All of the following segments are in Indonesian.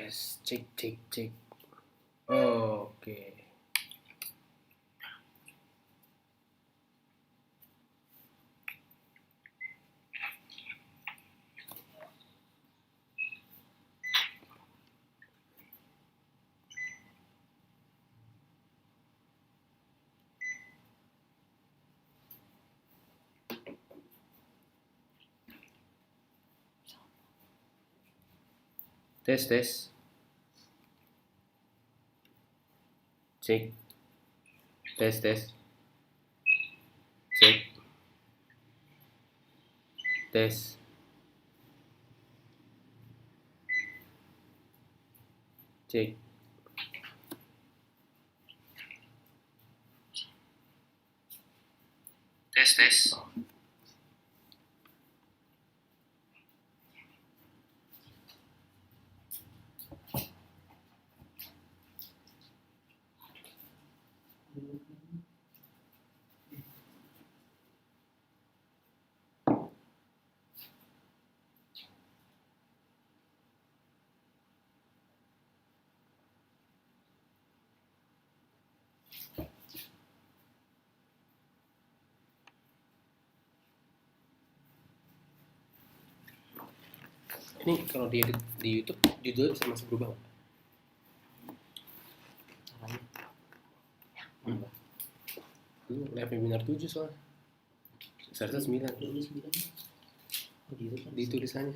cek cek cek. Oke. Tes tes. Cek. Tes tes. Cek. Tes. Cek. Tes tes. Ini kalau di YouTube judulnya bisa masih berubah nggak? Live webinar 7 soalnya. Seharusnya 9. Di tulisannya.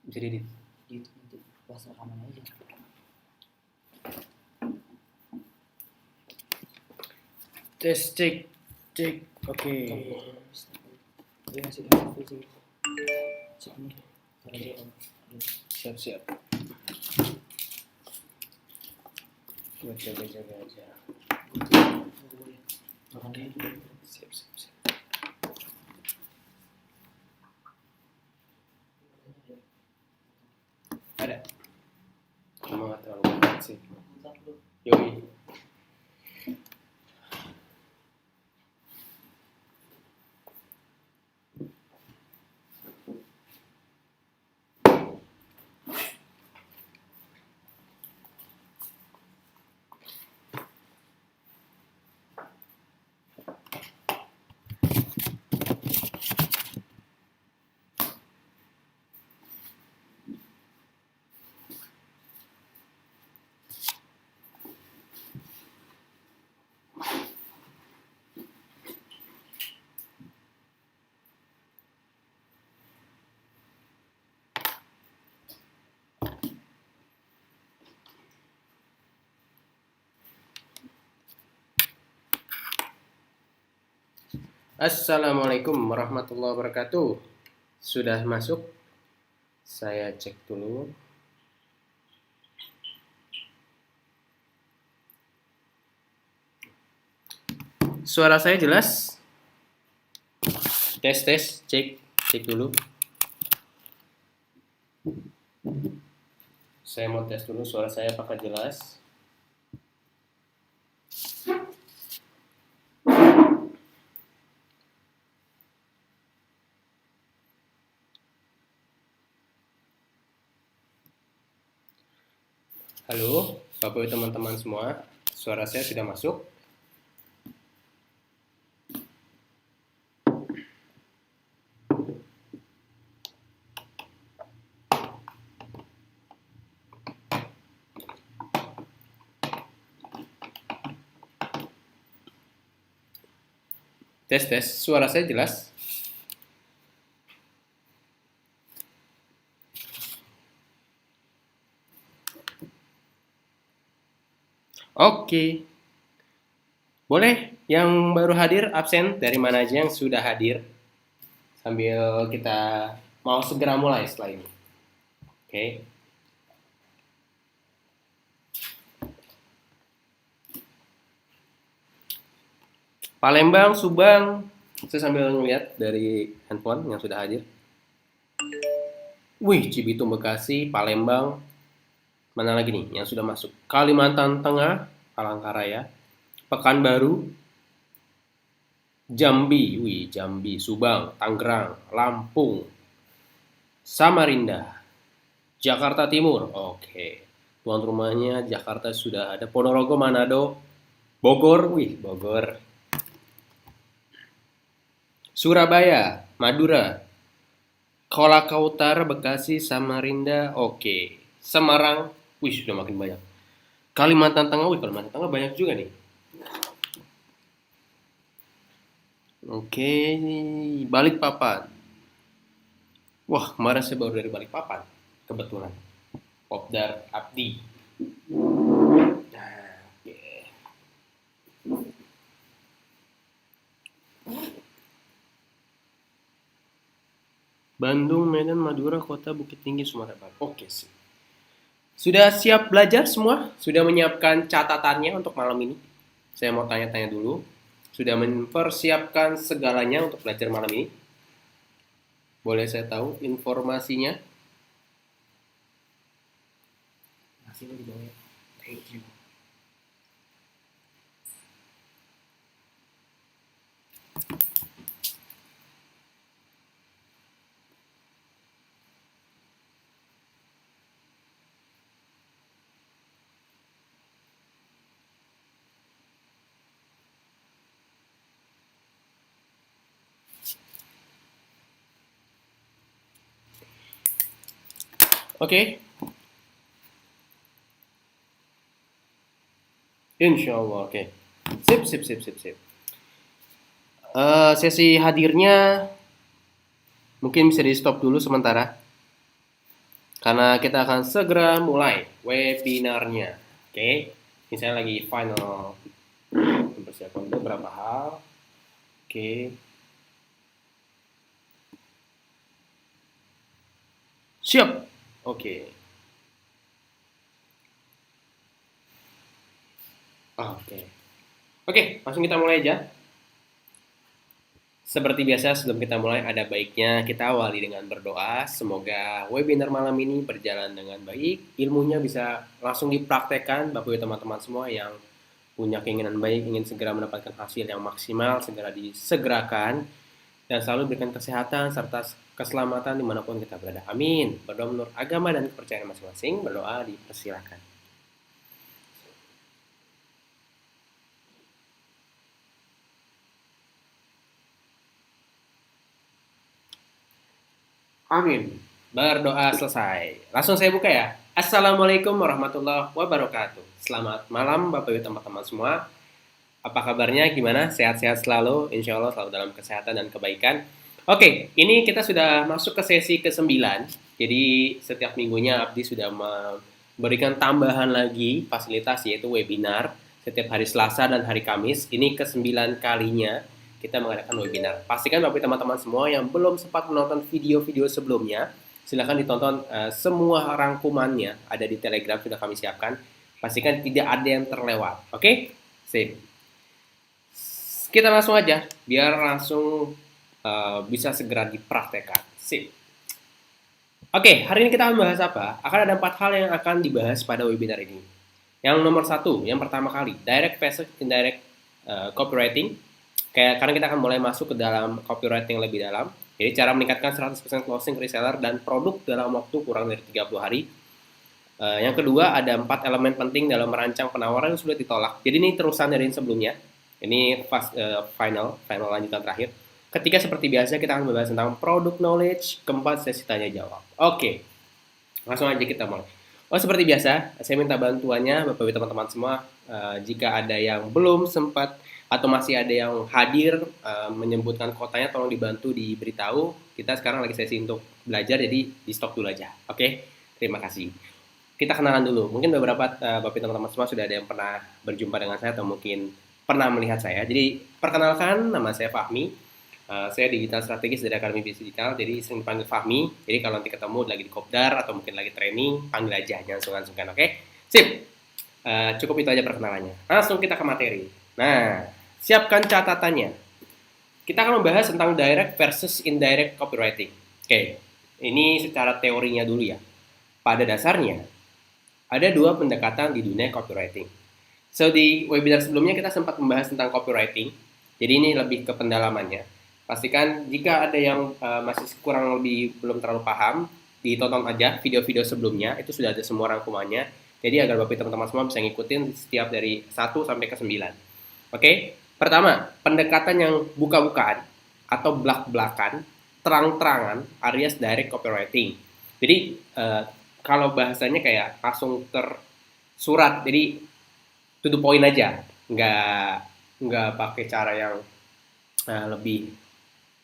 Bisa diedit. Itu pas rekaman aja. Tes cek cek. Oke. Dia ngasih info sih. Cek nih. Siap. Gue jaga aja. Siap. Ada. Kamu nggak terlalu banyak sih. Yoi. Assalamualaikum warahmatullahi wabarakatuh. Sudah masuk? Saya cek dulu. Suara saya jelas? Tes cek dulu. Saya mau tes dulu suara saya apakah jelas. Halo, Bapak Ibu teman-teman semua, suara saya sudah masuk? Tes, suara saya jelas? Oke. Boleh yang baru hadir absen dari mana aja yang sudah hadir? Sambil kita mau segera mulai setelah ini. Oke. Palembang, Subang, saya sambil ngeliat dari handphone yang sudah hadir. Wih, Cibitung, Bekasi, Palembang, mana lagi nih yang sudah masuk? Kalimantan Tengah, Palangkaraya, Pekanbaru, Jambi, Subang, Tangerang, Lampung, Samarinda, Jakarta Timur. Oke. Tuan rumahnya Jakarta sudah ada. Ponorogo, Manado, Bogor. Wih, Bogor. Surabaya, Madura, Kolaka Utara, Bekasi, Samarinda. Oke. Semarang. Wih, sudah makin banyak. Kalimantan Tengah. Wih, Kalimantan Tengah banyak juga nih. Oke. Balikpapan. Wah, kemarin saya baru dari Balikpapan. Kebetulan. Popdar Abdi. Nah, oke. Bandung, Medan, Madura, Kota Bukit Tinggi, Sumatera Barat. Oke sih. Sudah siap belajar semua? Sudah menyiapkan catatannya untuk malam ini? Saya mau tanya-tanya dulu. Sudah mempersiapkan segalanya untuk belajar malam ini? Boleh saya tahu informasinya? Masih di bawah ya. Terima. Oke. Insya Allah, oke. Sip, sip, sip, sip, sip. Sesi hadirnya mungkin bisa di stop dulu sementara. Karena kita akan segera mulai webinarnya. Oke. Ini saya lagi final mempersiapkan beberapa hal. Oke. Siap. Oke. Oke, langsung kita mulai aja. Seperti biasa sebelum kita mulai ada baiknya kita awali dengan berdoa. Semoga webinar malam ini berjalan dengan baik. Ilmunya bisa langsung dipraktekkan Bapak Ibu teman-teman semua yang punya keinginan baik, ingin segera mendapatkan hasil yang maksimal, segera disegerakan. Dan selalu berikan kesehatan serta keselamatan dimanapun kita berada. Amin. Berdoa menurut agama dan kepercayaan masing-masing. Berdoa dipersilakan. Amin. Berdoa selesai. Langsung saya buka ya. Assalamualaikum warahmatullahi wabarakatuh. Selamat malam Bapak Ibu teman-teman semua. Apa kabarnya? Gimana? Sehat-sehat selalu? Insya Allah selalu dalam kesehatan dan kebaikan. Oke, ini kita sudah masuk ke sesi ke-9. Jadi setiap minggunya Abdi sudah memberikan tambahan lagi fasilitas yaitu webinar setiap hari Selasa dan hari Kamis. Ini ke-9 kalinya kita mengadakan webinar. Pastikan Bapak teman-teman semua yang belum sempat menonton video-video sebelumnya, silahkan ditonton semua rangkumannya ada di Telegram sudah kami siapkan. Pastikan tidak ada yang terlewat. Oke? Sip. Kita langsung aja biar langsung bisa segera dipraktekkan. Sip. Oke, hari ini kita akan bahas apa? Akan ada 4 hal yang akan dibahas pada webinar ini. Yang nomor 1, yang pertama kali, direct versus indirect copywriting. Karena kita akan mulai masuk ke dalam copywriting lebih dalam. Jadi cara meningkatkan 100% closing reseller dan produk dalam waktu kurang dari 30 hari. Yang kedua ada 4 elemen penting dalam merancang penawaran yang sudah ditolak. Jadi ini terusan dari yang sebelumnya. Ini final lanjutan terakhir. Ketiga seperti biasa kita akan membahas tentang product knowledge. Keempat sesi tanya jawab. Oke. Langsung aja kita mulai. Seperti biasa, saya minta bantuannya Bapak Ibu teman-teman semua. Jika ada yang belum sempat atau masih ada yang hadir menyebutkan kotanya, tolong dibantu diberitahu. Kita sekarang lagi sesi untuk belajar, jadi di stop dulu aja. Oke, terima kasih. Kita kenalan dulu. Mungkin beberapa Bapak teman-teman semua sudah ada yang pernah berjumpa dengan saya atau mungkin pernah melihat saya. Jadi perkenalkan, nama saya Fahmi. Saya digital strategis dari Akademi Bisnis Digital, jadi sering dipanggil Fahmi. Jadi kalau nanti ketemu lagi di kopdar atau mungkin lagi training, panggil aja, jangan sungkan-sungkan. Oke, sip. Cukup itu aja perkenalannya. Langsung kita ke materi. Nah, siapkan catatannya. Kita akan membahas tentang direct versus indirect copywriting. Oke, ini secara teorinya dulu ya. Pada dasarnya, ada 2 pendekatan di dunia copywriting. So, di webinar sebelumnya kita sempat membahas tentang copywriting. Jadi ini lebih ke pendalamannya. Pastikan jika ada yang masih kurang lebih belum terlalu paham, ditonton aja video-video sebelumnya, itu sudah ada semua rangkumannya. Jadi agar Bapak teman-teman semua bisa ngikutin setiap dari 1 sampai ke 9. Oke, pertama, pendekatan yang buka-bukaan atau belak-belakan, terang-terangan alias direct copywriting. Jadi kalau bahasanya kayak langsung tersurat, jadi to the point aja, nggak pakai cara yang lebih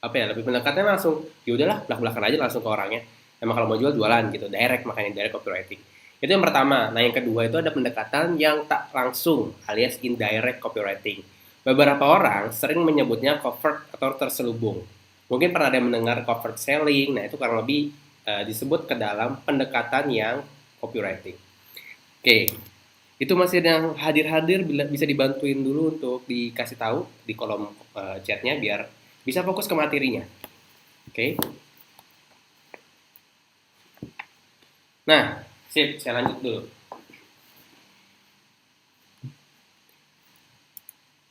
lebih pendekatannya langsung ya udahlah belak-belakan aja langsung ke orangnya. Emang kalau mau jual jualan gitu, direct, makanya direct copywriting. Itu yang pertama. Nah, yang kedua itu ada pendekatan yang tak langsung alias indirect copywriting. Beberapa orang sering menyebutnya covert atau terselubung. Mungkin pernah ada mendengar covert selling. Nah, itu kurang lebih disebut ke dalam pendekatan yang copywriting. Oke. Itu masih ada yang hadir-hadir, bisa dibantuin dulu untuk dikasih tahu di kolom chatnya biar bisa fokus ke materinya. Oke. Nah, sip, saya lanjut dulu.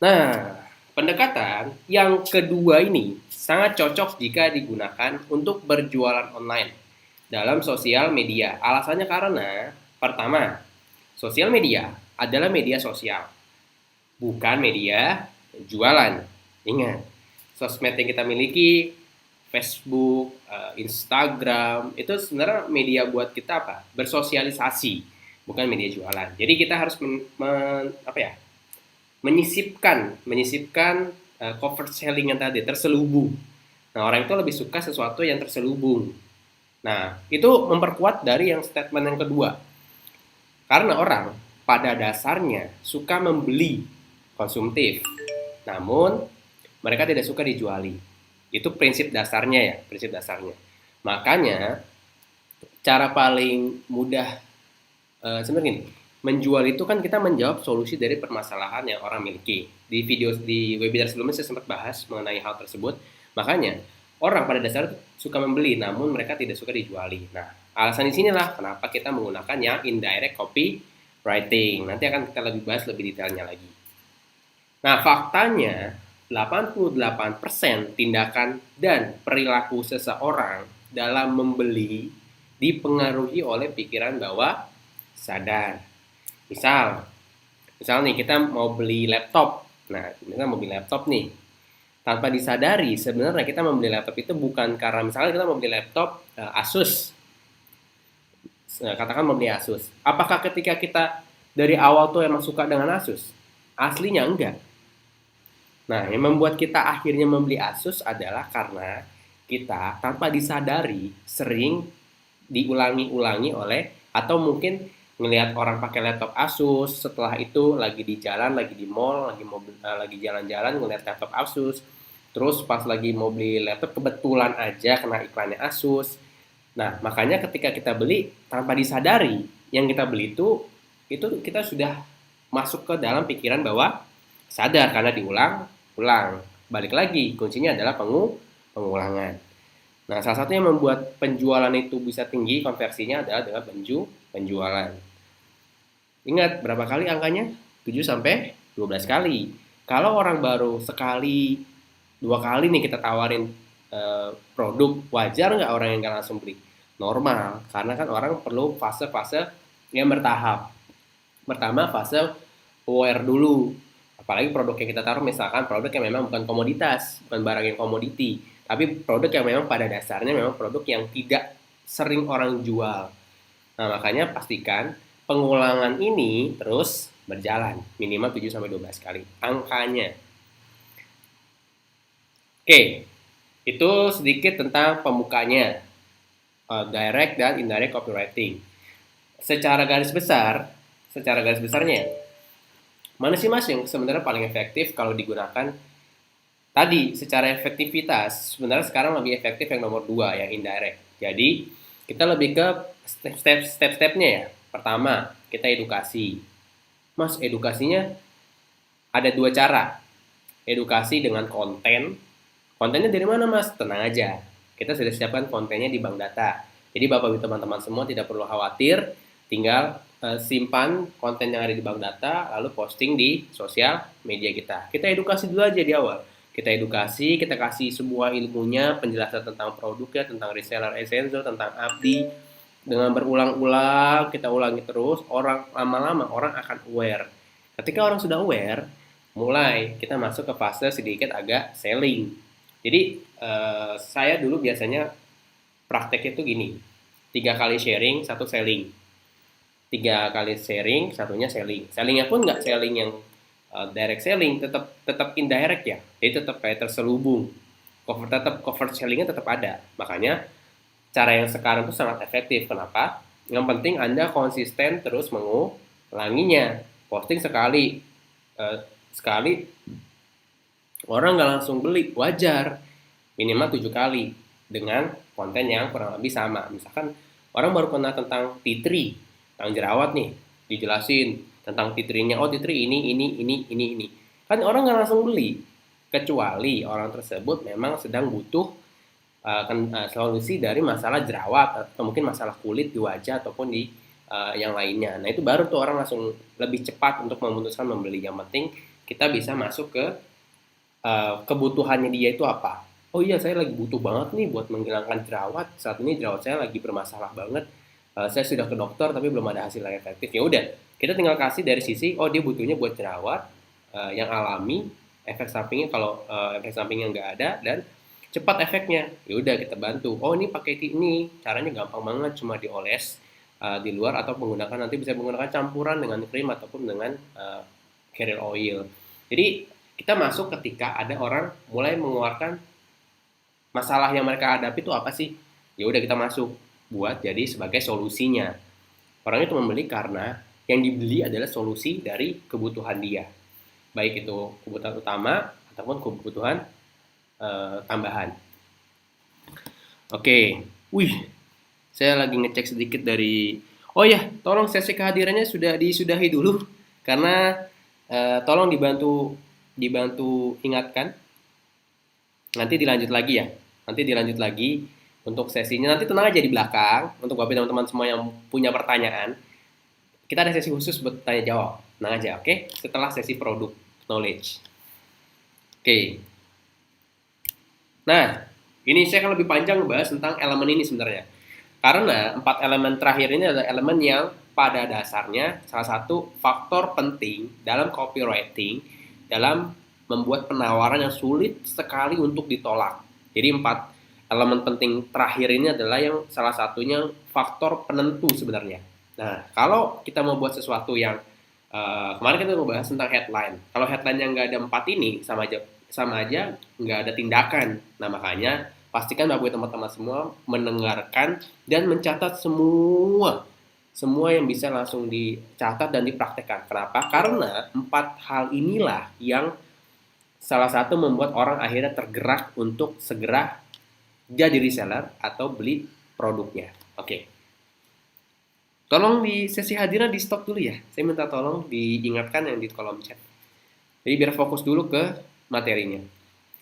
Nah, pendekatan yang kedua ini sangat cocok jika digunakan untuk berjualan online dalam sosial media. Alasannya karena, pertama, sosial media adalah media sosial, bukan media jualan. Ingat, sosmed yang kita miliki, Facebook, Instagram, itu sebenarnya media buat kita apa? Bersosialisasi, bukan media jualan. Jadi kita harus menyisipkan covert selling yang tadi, terselubung. Nah, orang itu lebih suka sesuatu yang terselubung. Nah, itu memperkuat dari yang statement yang kedua. Karena orang pada dasarnya suka membeli, konsumtif. Namun, mereka tidak suka dijuali. Itu prinsip dasarnya ya, prinsip dasarnya. Makanya cara paling mudah sebenarnya gini, menjual itu kan kita menjawab solusi dari permasalahan yang orang miliki. Di webinar sebelumnya saya sempat bahas mengenai hal tersebut. Makanya orang pada dasarnya suka membeli, namun mereka tidak suka dijuali. Nah, alasan di sinilah kenapa kita menggunakan yang indirect copywriting. Nanti akan kita lebih bahas lebih detailnya lagi. Nah, faktanya 88% tindakan dan perilaku seseorang dalam membeli dipengaruhi oleh pikiran bawah sadar. Misal nih kita mau beli laptop. Nah, kita mau beli laptop nih. Tanpa disadari sebenarnya kita membeli laptop itu bukan karena misalnya kita mau beli laptop Asus. Katakan mau beli Asus. Apakah ketika kita dari awal tuh emang suka dengan Asus? Aslinya enggak. Nah, yang membuat kita akhirnya membeli Asus adalah karena kita tanpa disadari sering diulangi-ulangi oleh, atau mungkin ngelihat orang pakai laptop Asus, setelah itu lagi di jalan, lagi di mall, lagi jalan-jalan ngelihat laptop Asus, terus pas lagi mau beli laptop kebetulan aja kena iklannya Asus. Nah, makanya ketika kita beli tanpa disadari, yang kita beli itu kita sudah masuk ke dalam pikiran bahwa sadar karena diulang. Balik lagi, kuncinya adalah pengulangan. Nah, salah satu yang membuat penjualan itu bisa tinggi konversinya adalah dengan penjualan. Ingat berapa kali angkanya? 7 sampai 12 kali. Kalau orang baru sekali, 2 kali nih kita tawarin produk, wajar nggak orang yang nggak langsung beli? Normal, karena kan orang perlu fase-fase yang bertahap. Pertama, fase aware dulu. Apalagi produk yang kita taruh misalkan produk yang memang bukan komoditas, bukan barang yang komoditi, tapi produk yang memang pada dasarnya memang produk yang tidak sering orang jual. Nah, makanya pastikan pengulangan ini terus berjalan, minimal 7 sampai 12 kali angkanya. Oke, itu sedikit tentang pembukanya, direct dan indirect copywriting. Secara garis besarnya, mana sih mas yang sebenarnya paling efektif kalau digunakan? Tadi secara efektivitas sebenarnya sekarang lebih efektif yang nomor 2, yang indirect. Jadi kita lebih ke step-stepnya ya. Pertama, kita edukasi. Mas, edukasinya ada 2 cara. Edukasi dengan konten. Kontennya dari mana mas? Tenang aja, kita sudah siapkan kontennya di bank data. Jadi bapak ibu teman-teman semua tidak perlu khawatir, tinggal simpan konten yang ada di bank data, lalu posting di sosial media kita. Kita edukasi dulu aja di awal. Kita edukasi, kita kasih semua ilmunya, penjelasan tentang produknya, tentang reseller essential, tentang abdi. Dengan berulang-ulang, kita ulangi terus, orang lama-lama orang akan aware. Ketika orang sudah aware, mulai kita masuk ke fase sedikit agak selling. Jadi saya dulu biasanya prakteknya tuh gini, 3 kali sharing, 1 selling. 3 kali sharing, satunya selling. Sellingnya pun nggak selling yang direct selling, tetap tetap indirect ya. Jadi tetap kayak terselubung. Tetap cover sellingnya tetap ada. Makanya cara yang sekarang itu sangat efektif. Kenapa? Yang penting Anda konsisten terus mengulanginya. Posting sekali, sekali orang nggak langsung beli, wajar. Minimal 7 kali dengan konten yang kurang lebih sama. Misalkan orang baru kenal tentang tea tree, tentang jerawat nih, dijelasin tentang tea tree-nya. Oh, tea tree ini. Kan orang nggak langsung beli, kecuali orang tersebut memang sedang butuh solusi dari masalah jerawat atau mungkin masalah kulit di wajah ataupun di yang lainnya. Nah, itu baru tuh orang langsung lebih cepat untuk memutuskan membeli. Yang penting kita bisa masuk ke kebutuhannya dia itu apa. Oh iya, saya lagi butuh banget nih buat menghilangkan jerawat. Saat ini jerawat saya lagi bermasalah banget. Saya sudah ke dokter tapi belum ada hasil yang efektif. Ya udah, kita tinggal kasih dari sisi oh dia butuhnya buat jerawat yang alami, efek sampingnya kalau efek sampingnya nggak ada dan cepat efeknya. Ya udah kita bantu. Oh ini pakai ini, caranya gampang banget, cuma dioles di luar atau menggunakan nanti bisa menggunakan campuran dengan krim ataupun dengan carrier oil. Jadi kita masuk ketika ada orang mulai mengeluarkan masalah yang mereka hadapi itu apa sih? Ya udah kita masuk buat jadi sebagai solusinya. Orang itu membeli karena yang dibeli adalah solusi dari kebutuhan dia. Baik itu kebutuhan utama ataupun kebutuhan tambahan. Oke. Wih, saya lagi ngecek sedikit dari oh ya, tolong sesi kehadirannya sudah disudahi dulu karena tolong dibantu ingatkan. Nanti dilanjut lagi ya. Nanti dilanjut lagi untuk sesinya. Nanti tenang aja di belakang untuk Bapak teman-teman semua yang punya pertanyaan. Kita ada sesi khusus buat tanya jawab. Tenang aja, oke? Setelah sesi produk knowledge. Oke. Nah, ini saya akan lebih panjang ngebahas tentang elemen ini sebenarnya. Karena 4 elemen terakhir ini adalah elemen yang pada dasarnya salah satu faktor penting dalam copywriting, dalam membuat penawaran yang sulit sekali untuk ditolak. Jadi 4 elemen penting terakhir ini adalah yang salah satunya faktor penentu sebenarnya. Nah, kalau kita mau buat sesuatu yang kemarin kita mau bahas tentang headline. Kalau headline yang nggak ada 4 ini sama aja nggak ada tindakan. Nah, makanya pastikan Bapak teman-teman semua mendengarkan dan mencatat semua yang bisa langsung dicatat dan dipraktekkan. Kenapa? Karena 4 hal inilah yang salah satu membuat orang akhirnya tergerak untuk segera jadi reseller atau beli produknya. Oke. Tolong di sesi hadiran di stop dulu ya. Saya minta tolong diingatkan yang di kolom chat. Jadi biar fokus dulu ke materinya.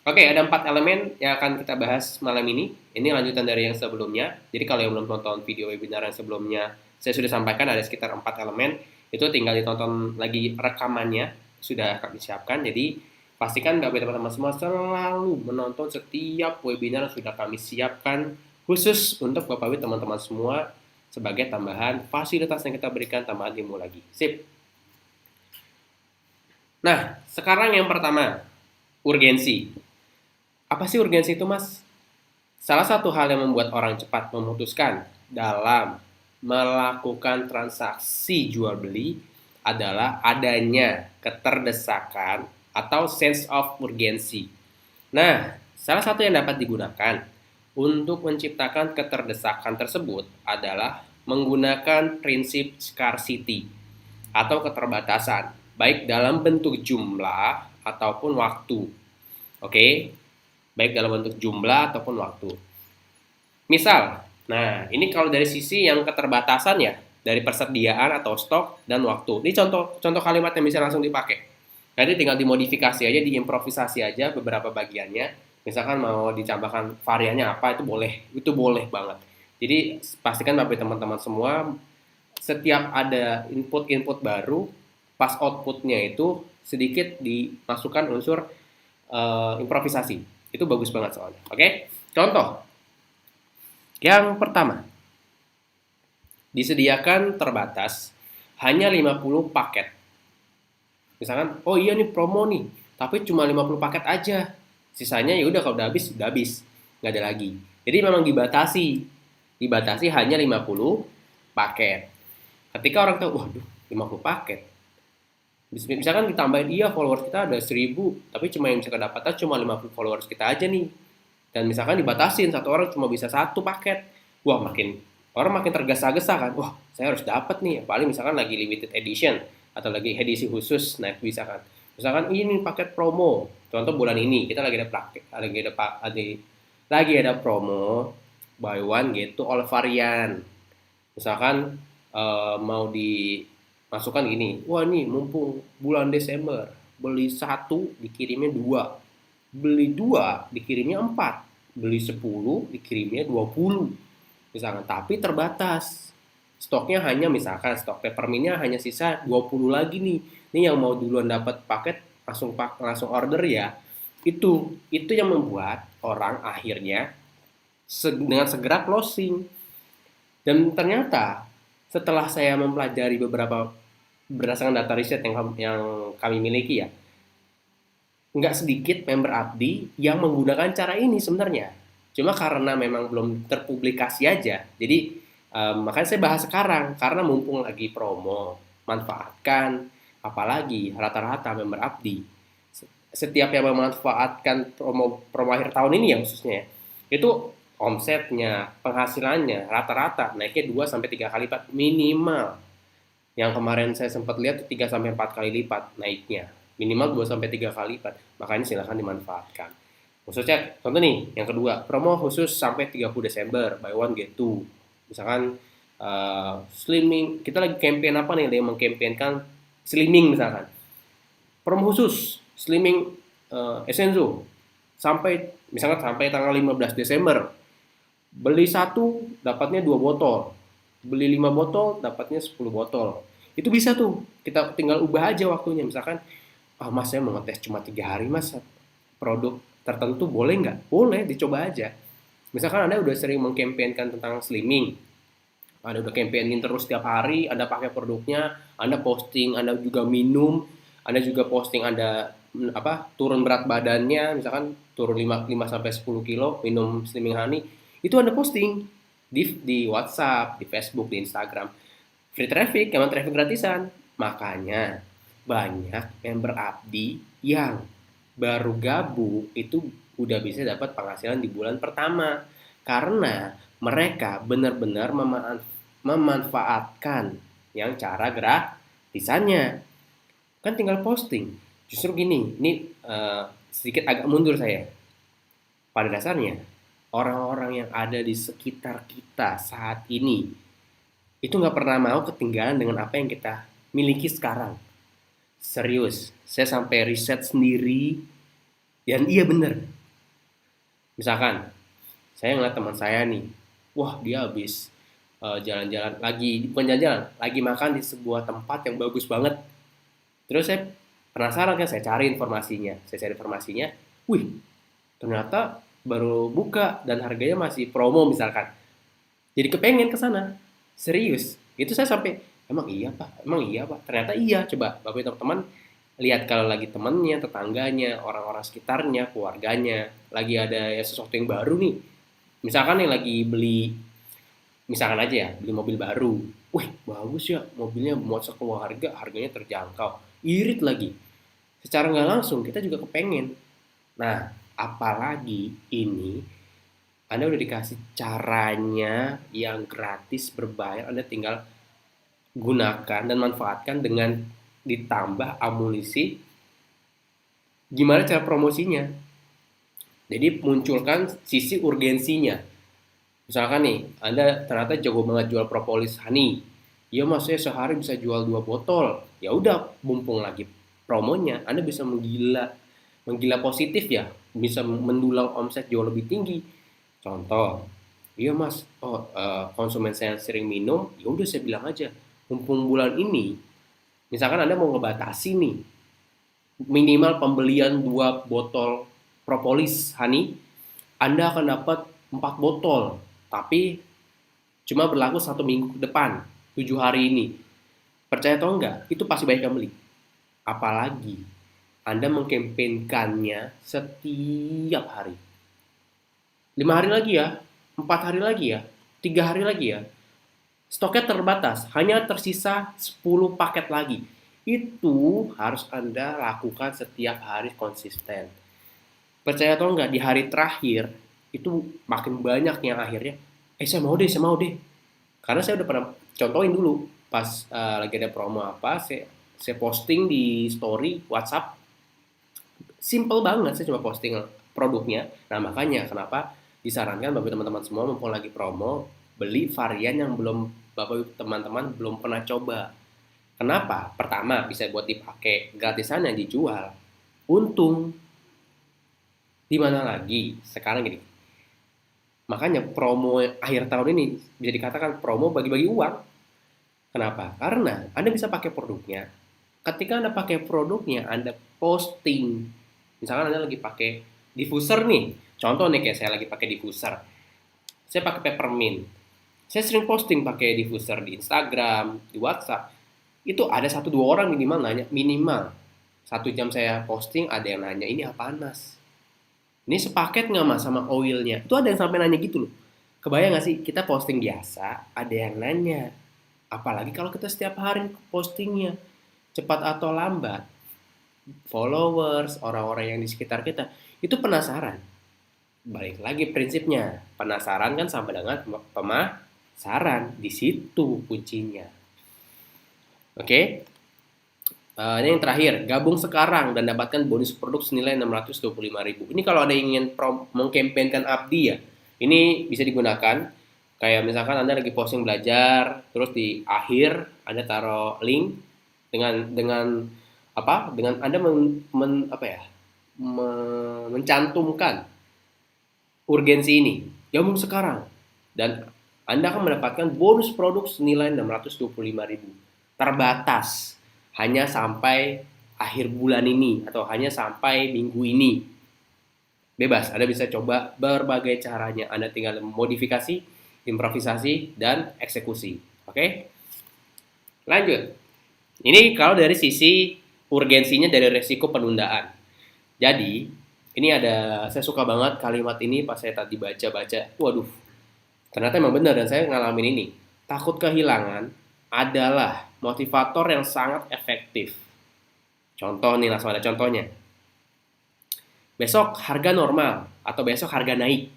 Oke, ada 4 elemen yang akan kita bahas malam ini. Ini lanjutan dari yang sebelumnya. Jadi kalau yang belum nonton video webinar yang sebelumnya, saya sudah sampaikan ada sekitar 4 elemen. Itu tinggal ditonton lagi rekamannya, sudah kami siapkan. Jadi pastikan Bapak teman-teman semua selalu menonton setiap webinar yang sudah kami siapkan khusus untuk Bapak teman-teman semua sebagai tambahan fasilitas yang kita berikan, tambahan ilmu lagi. Sip. Nah, sekarang yang pertama, urgensi. Apa sih urgensi itu, Mas? Salah satu hal yang membuat orang cepat memutuskan dalam melakukan transaksi jual beli adalah adanya keterdesakan atau sense of urgency. Nah, salah satu yang dapat digunakan untuk menciptakan keterdesakan tersebut adalah menggunakan prinsip scarcity atau keterbatasan, baik dalam bentuk jumlah ataupun waktu. Oke? Baik dalam bentuk jumlah ataupun waktu. Misal, nah ini kalau dari sisi yang keterbatasan ya, dari persediaan atau stok dan waktu. Ini contoh kalimat yang bisa langsung dipakai. Jadi tinggal dimodifikasi aja, diimprovisasi aja beberapa bagiannya. Misalkan mau ditambahkan variannya apa, itu boleh banget. Jadi pastikan Bapak teman-teman semua setiap ada input baru, pas outputnya itu sedikit dimasukkan unsur improvisasi. Itu bagus banget soalnya. Oke? Contoh. Yang pertama, disediakan terbatas hanya 50 paket. Misalkan, oh iya nih promo nih, tapi cuma 50 paket aja. Sisanya ya udah kalau udah habis, nggak ada lagi. Jadi memang dibatasi hanya 50 paket. Ketika orang tahu, waduh, 50 paket. Misalkan ditambahin, iya followers kita ada 1000, tapi cuma yang bisa kedapatan cuma 50 followers kita aja nih. Dan misalkan dibatasin, satu orang cuma bisa satu paket. Wah, orang makin tergesa-gesa kan. Wah, saya harus dapat nih. Paling misalkan lagi limited edition atau lagi edisi khusus, nah bisa kan. Misalkan ini paket promo. Contoh bulan ini kita lagi ada praktik, lagi ada promo buy one get two all varian. Misalkan mau dimasukkan gini, wah nih mumpung bulan Desember, beli satu dikirimnya dua, beli dua dikirimnya 4, beli 10 dikirimnya 20, misalkan, tapi terbatas stoknya, hanya misalkan stok peppermintnya hanya sisa 20 lagi nih. Ini yang mau duluan dapat paket langsung order ya. Itu yang membuat orang akhirnya dengan segera closing. Dan ternyata setelah saya mempelajari beberapa berdasarkan data riset yang kami miliki ya, nggak sedikit member Abdi yang menggunakan cara ini sebenarnya. Cuma karena memang belum terpublikasi aja. Jadi makanya saya bahas sekarang karena mumpung lagi promo, manfaatkan. Apalagi rata-rata member Abdi setiap yang memanfaatkan promo akhir tahun ini ya khususnya, itu omsetnya, penghasilannya rata-rata naiknya 2 sampai 3 kali lipat minimal. Yang kemarin saya sempat lihat 3 sampai 4 kali lipat naiknya. Minimal 2 sampai 3 kali lipat. Makanya silahkan dimanfaatkan. Khususnya contoh nih, yang kedua, promo khusus sampai 30 Desember, buy one get two. Misalkan slimming, kita lagi campaign apa nih, yang mengkampanyekan slimming misalkan. Promo khusus slimming Essenzo misalkan sampai tanggal 15 Desember. Beli satu dapatnya 2 botol. Beli 5 botol dapatnya 10 botol. Itu bisa tuh. Kita tinggal ubah aja waktunya. Misalkan, mas saya mau ngetes cuma 3 hari mas. Produk tertentu boleh nggak? Boleh, dicoba aja. Misalkan Anda udah sering mengkampanyekan tentang slimming. Anda udah campaignin terus setiap hari, Anda pakai produknya, Anda posting, Anda juga minum, Anda juga posting Anda turun berat badannya, misalkan turun 5 sampai 10 kilo, minum slimming honey, itu Anda posting di WhatsApp, di Facebook, di Instagram. Free traffic, emang traffic gratisan. Makanya banyak member Abdi yang baru gabung itu udah bisa dapat penghasilan di bulan pertama. Karena mereka benar-benar memanfaatkan yang cara gratisannya. Kan tinggal posting. Justru gini, ini sedikit agak mundur saya. Pada dasarnya, orang-orang yang ada di sekitar kita saat ini itu nggak pernah mau ketinggalan dengan apa yang kita miliki sekarang. Serius, saya sampai riset sendiri dan iya bener. Misalkan, saya ngeliat teman saya nih, wah dia habis jalan-jalan bukan jalan-jalan, lagi makan di sebuah tempat yang bagus banget. Terus saya penasaran kan, saya cari informasinya, wih ternyata baru buka dan harganya masih promo misalkan. Jadi kepengen ke sana. Serius. Itu saya sampai emang iya Pak. Ternyata iya. Coba Bapak teman-teman lihat kalau lagi temannya, tetangganya, orang-orang sekitarnya, keluarganya lagi ada ya sesuatu yang baru nih. Misalkan yang lagi beli, misalkan aja ya, beli mobil baru. Wih, bagus ya, mobilnya buat sekeluarga, harganya terjangkau. Irit lagi. Secara nggak langsung kita juga kepengen. Nah, apalagi ini Anda udah dikasih caranya yang gratis berbayar, Anda tinggal gunakan dan manfaatkan dengan ditambah amunisi gimana cara promosinya. Jadi munculkan sisi urgensinya. Misalkan nih, Anda ternyata jago banget jual propolis honey. Ya mas, saya sehari bisa jual 2 botol. Ya udah, mumpung lagi promonya, Anda bisa menggila positif ya, bisa mendulang omset jauh lebih tinggi. Contoh, iya mas, konsumen saya sering minum, ya udah saya bilang aja, mumpung bulan ini, misalkan Anda mau ngebatasi nih, minimal pembelian 2 botol propolis honey, Anda akan dapat 4 botol. Tapi cuma berlaku 1 minggu ke depan, 7 hari ini. Percaya atau enggak, itu pasti banyak yang beli. Apalagi Anda mengkampanyekannya setiap hari. 5 hari lagi ya, 4 hari lagi ya, 3 hari lagi ya. Stoknya terbatas, hanya tersisa 10 paket lagi. Itu harus Anda lakukan setiap hari konsisten. Percaya atau enggak, di hari terakhir itu makin banyak yang akhirnya, saya mau deh. Karena saya udah pernah contohin dulu pas lagi ada promo apa, saya posting di story WhatsApp. Simple banget, saya cuma posting produknya. Nah, makanya kenapa disarankan bagi teman-teman semua mumpung lagi promo, beli varian yang belum Bapak teman-teman belum pernah coba. Kenapa? Pertama, bisa buat dipakai, gratisannya dijual. Untung, di mana lagi? Sekarang gini, makanya promo akhir tahun ini bisa dikatakan promo bagi-bagi uang. Kenapa? Karena Anda bisa pakai produknya. Ketika Anda pakai produknya, Anda posting. Misalkan Anda lagi pakai diffuser nih. Contoh nih kayak saya lagi pakai diffuser. Saya pakai peppermint. Saya sering posting pakai diffuser di Instagram, di WhatsApp. Itu ada 1-2 orang minimal nanya, minimal 1 jam saya posting ada yang nanya, ini apaan mas? Ini sepaket nggak mas sama oilnya? Itu ada yang sampai nanya gitu loh. Kebayang nggak sih kita posting biasa, ada yang nanya. Apalagi kalau kita setiap hari postingnya, cepat atau lambat, followers, orang-orang yang di sekitar kita, itu penasaran. Balik lagi prinsipnya, penasaran kan sama dengan pemasaran, di situ kuncinya. Oke, ini yang terakhir, gabung sekarang dan dapatkan bonus produk senilai 625.000. Ini kalau ada yang ingin mengkampanyekan Abdi ya, ini bisa digunakan. Kayak misalkan Anda lagi posting belajar, terus di akhir Anda taruh link dengan apa? Dengan Anda apa ya? Mencantumkan urgensi ini. Gabung sekarang dan Anda akan mendapatkan bonus produk senilai 625.000. Terbatas, hanya sampai akhir bulan ini atau hanya sampai minggu ini. Bebas, Anda bisa coba berbagai caranya. Anda tinggal modifikasi, improvisasi, dan eksekusi. Oke? Lanjut. Ini kalau dari sisi urgensinya dari resiko penundaan. Jadi, ini ada, saya suka banget kalimat ini pas saya tadi baca-baca. Waduh, ternyata emang benar dan saya ngalamin ini. Takut kehilangan adalah motivator yang sangat efektif. Contoh nih, langsung ada contohnya. Besok harga normal atau besok harga naik.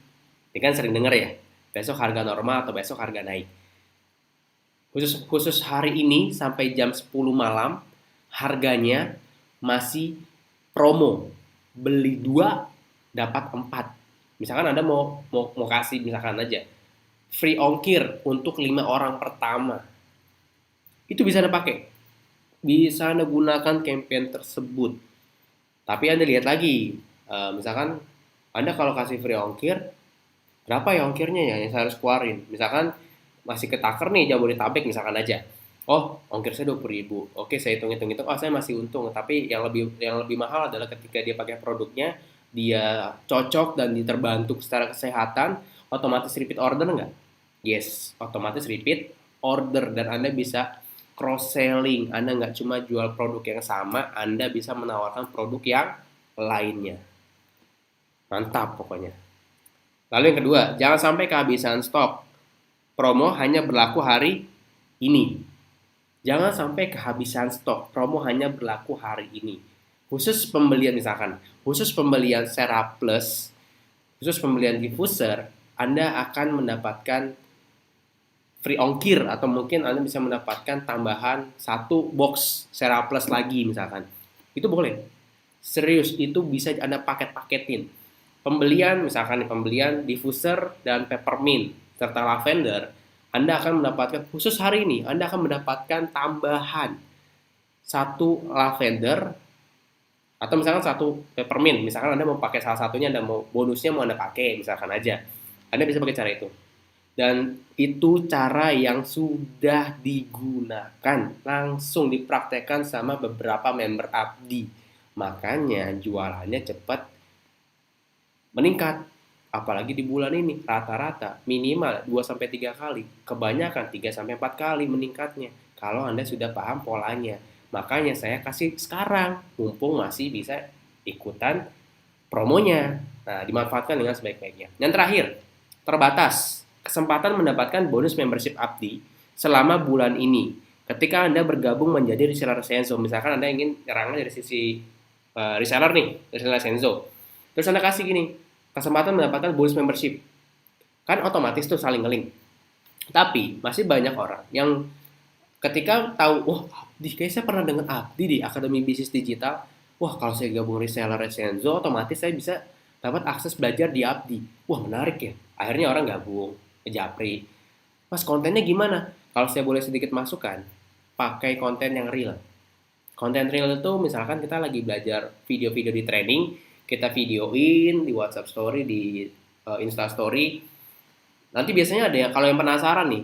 Ini kan sering denger ya. Besok harga normal atau besok harga naik. Khusus hari ini sampai jam 10 malam harganya masih promo. Beli 2 dapat 4. Misalkan Anda mau kasih misalkan aja free ongkir untuk 5 orang pertama. Itu bisa Anda pakai. Bisa Anda gunakan campaign tersebut. Tapi Anda lihat lagi, misalkan Anda kalau kasih free ongkir, berapa ya ongkirnya ya yang saya harus keluarin? Misalkan masih ketaker nih Jabodetabek misalkan aja. Oh, ongkir saya 20.000. Oke, saya hitung-hitung itu, oh saya masih untung. Tapi yang lebih mahal adalah ketika dia pakai produknya, dia cocok dan terbantu secara kesehatan, otomatis repeat order nggak? Yes, otomatis repeat order dan Anda bisa cross selling. Anda nggak cuma jual produk yang sama, Anda bisa menawarkan produk yang lainnya. Mantap pokoknya. Lalu yang kedua, jangan sampai kehabisan stok. Promo hanya berlaku hari ini. Jangan sampai kehabisan stok. Promo hanya berlaku hari ini. Khusus pembelian misalkan, khusus pembelian Serap Plus, khusus pembelian diffuser, Anda akan mendapatkan free ongkir atau mungkin Anda bisa mendapatkan tambahan 1 box Serap Plus lagi misalkan. Itu boleh. Serius, itu bisa Anda paket-paketin. Pembelian diffuser dan peppermint serta lavender, Anda akan mendapatkan khusus hari ini, Anda akan mendapatkan tambahan 1 lavender atau misalkan 1 peppermint. Misalkan Anda mau pakai salah satunya, Anda mau bonusnya mau Anda pakai, misalkan aja. Anda bisa pakai cara itu. Dan itu cara yang sudah digunakan, langsung dipraktekkan sama beberapa member Abdi. Makanya jualannya cepat meningkat. Apalagi di bulan ini rata-rata minimal 2 sampai 3 kali, kebanyakan 3 sampai 4 kali meningkatnya. Kalau Anda sudah paham polanya. Makanya saya kasih sekarang mumpung masih bisa ikutan promonya. Nah, dimanfaatkan dengan sebaik-baiknya. Yang terakhir, terbatas. Kesempatan mendapatkan bonus membership Abdi selama bulan ini. Ketika Anda bergabung menjadi reseller Senzo, misalkan Anda ingin nyerangnya dari sisi reseller nih, reseller Senzo. Terus Anda kasih gini, kesempatan mendapatkan bonus membership. Kan otomatis tuh saling ngeling. Tapi masih banyak orang yang ketika tahu, wah Abdi, kayaknya saya pernah dengan Abdi di Akademi Bisnis Digital. Wah kalau saya gabung reseller Senzo, otomatis saya bisa dapat akses belajar di Abdi. Wah menarik ya. Akhirnya orang gabung ke Japri. Mas kontennya gimana? Kalau saya boleh sedikit masukan, pakai konten yang real. Konten real itu misalkan kita lagi belajar video-video di training, kita videoin di WhatsApp Story, di Insta Story. Nanti biasanya ada yang kalau yang penasaran nih,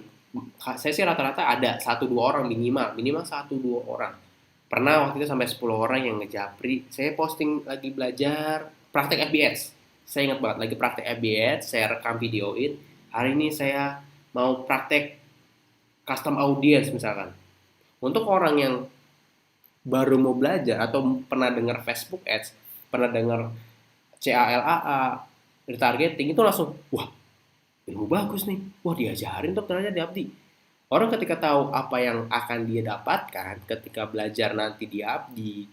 saya sih rata-rata ada 1-2 orang minimal 1-2 orang. Pernah waktu itu sampai 10 orang yang ngejapri. Saya posting lagi belajar praktek FBS. Saya ingat banget lagi praktek FBS, saya rekam videoin. Hari ini saya mau praktek custom audience misalkan. Untuk orang yang baru mau belajar atau pernah dengar Facebook Ads, pernah dengar CALAA, retargeting itu langsung, wah ilmu bagus nih, wah diajarin tuh ternyata di Abdi. Orang ketika tahu apa yang akan dia dapatkan ketika belajar nanti di Abdi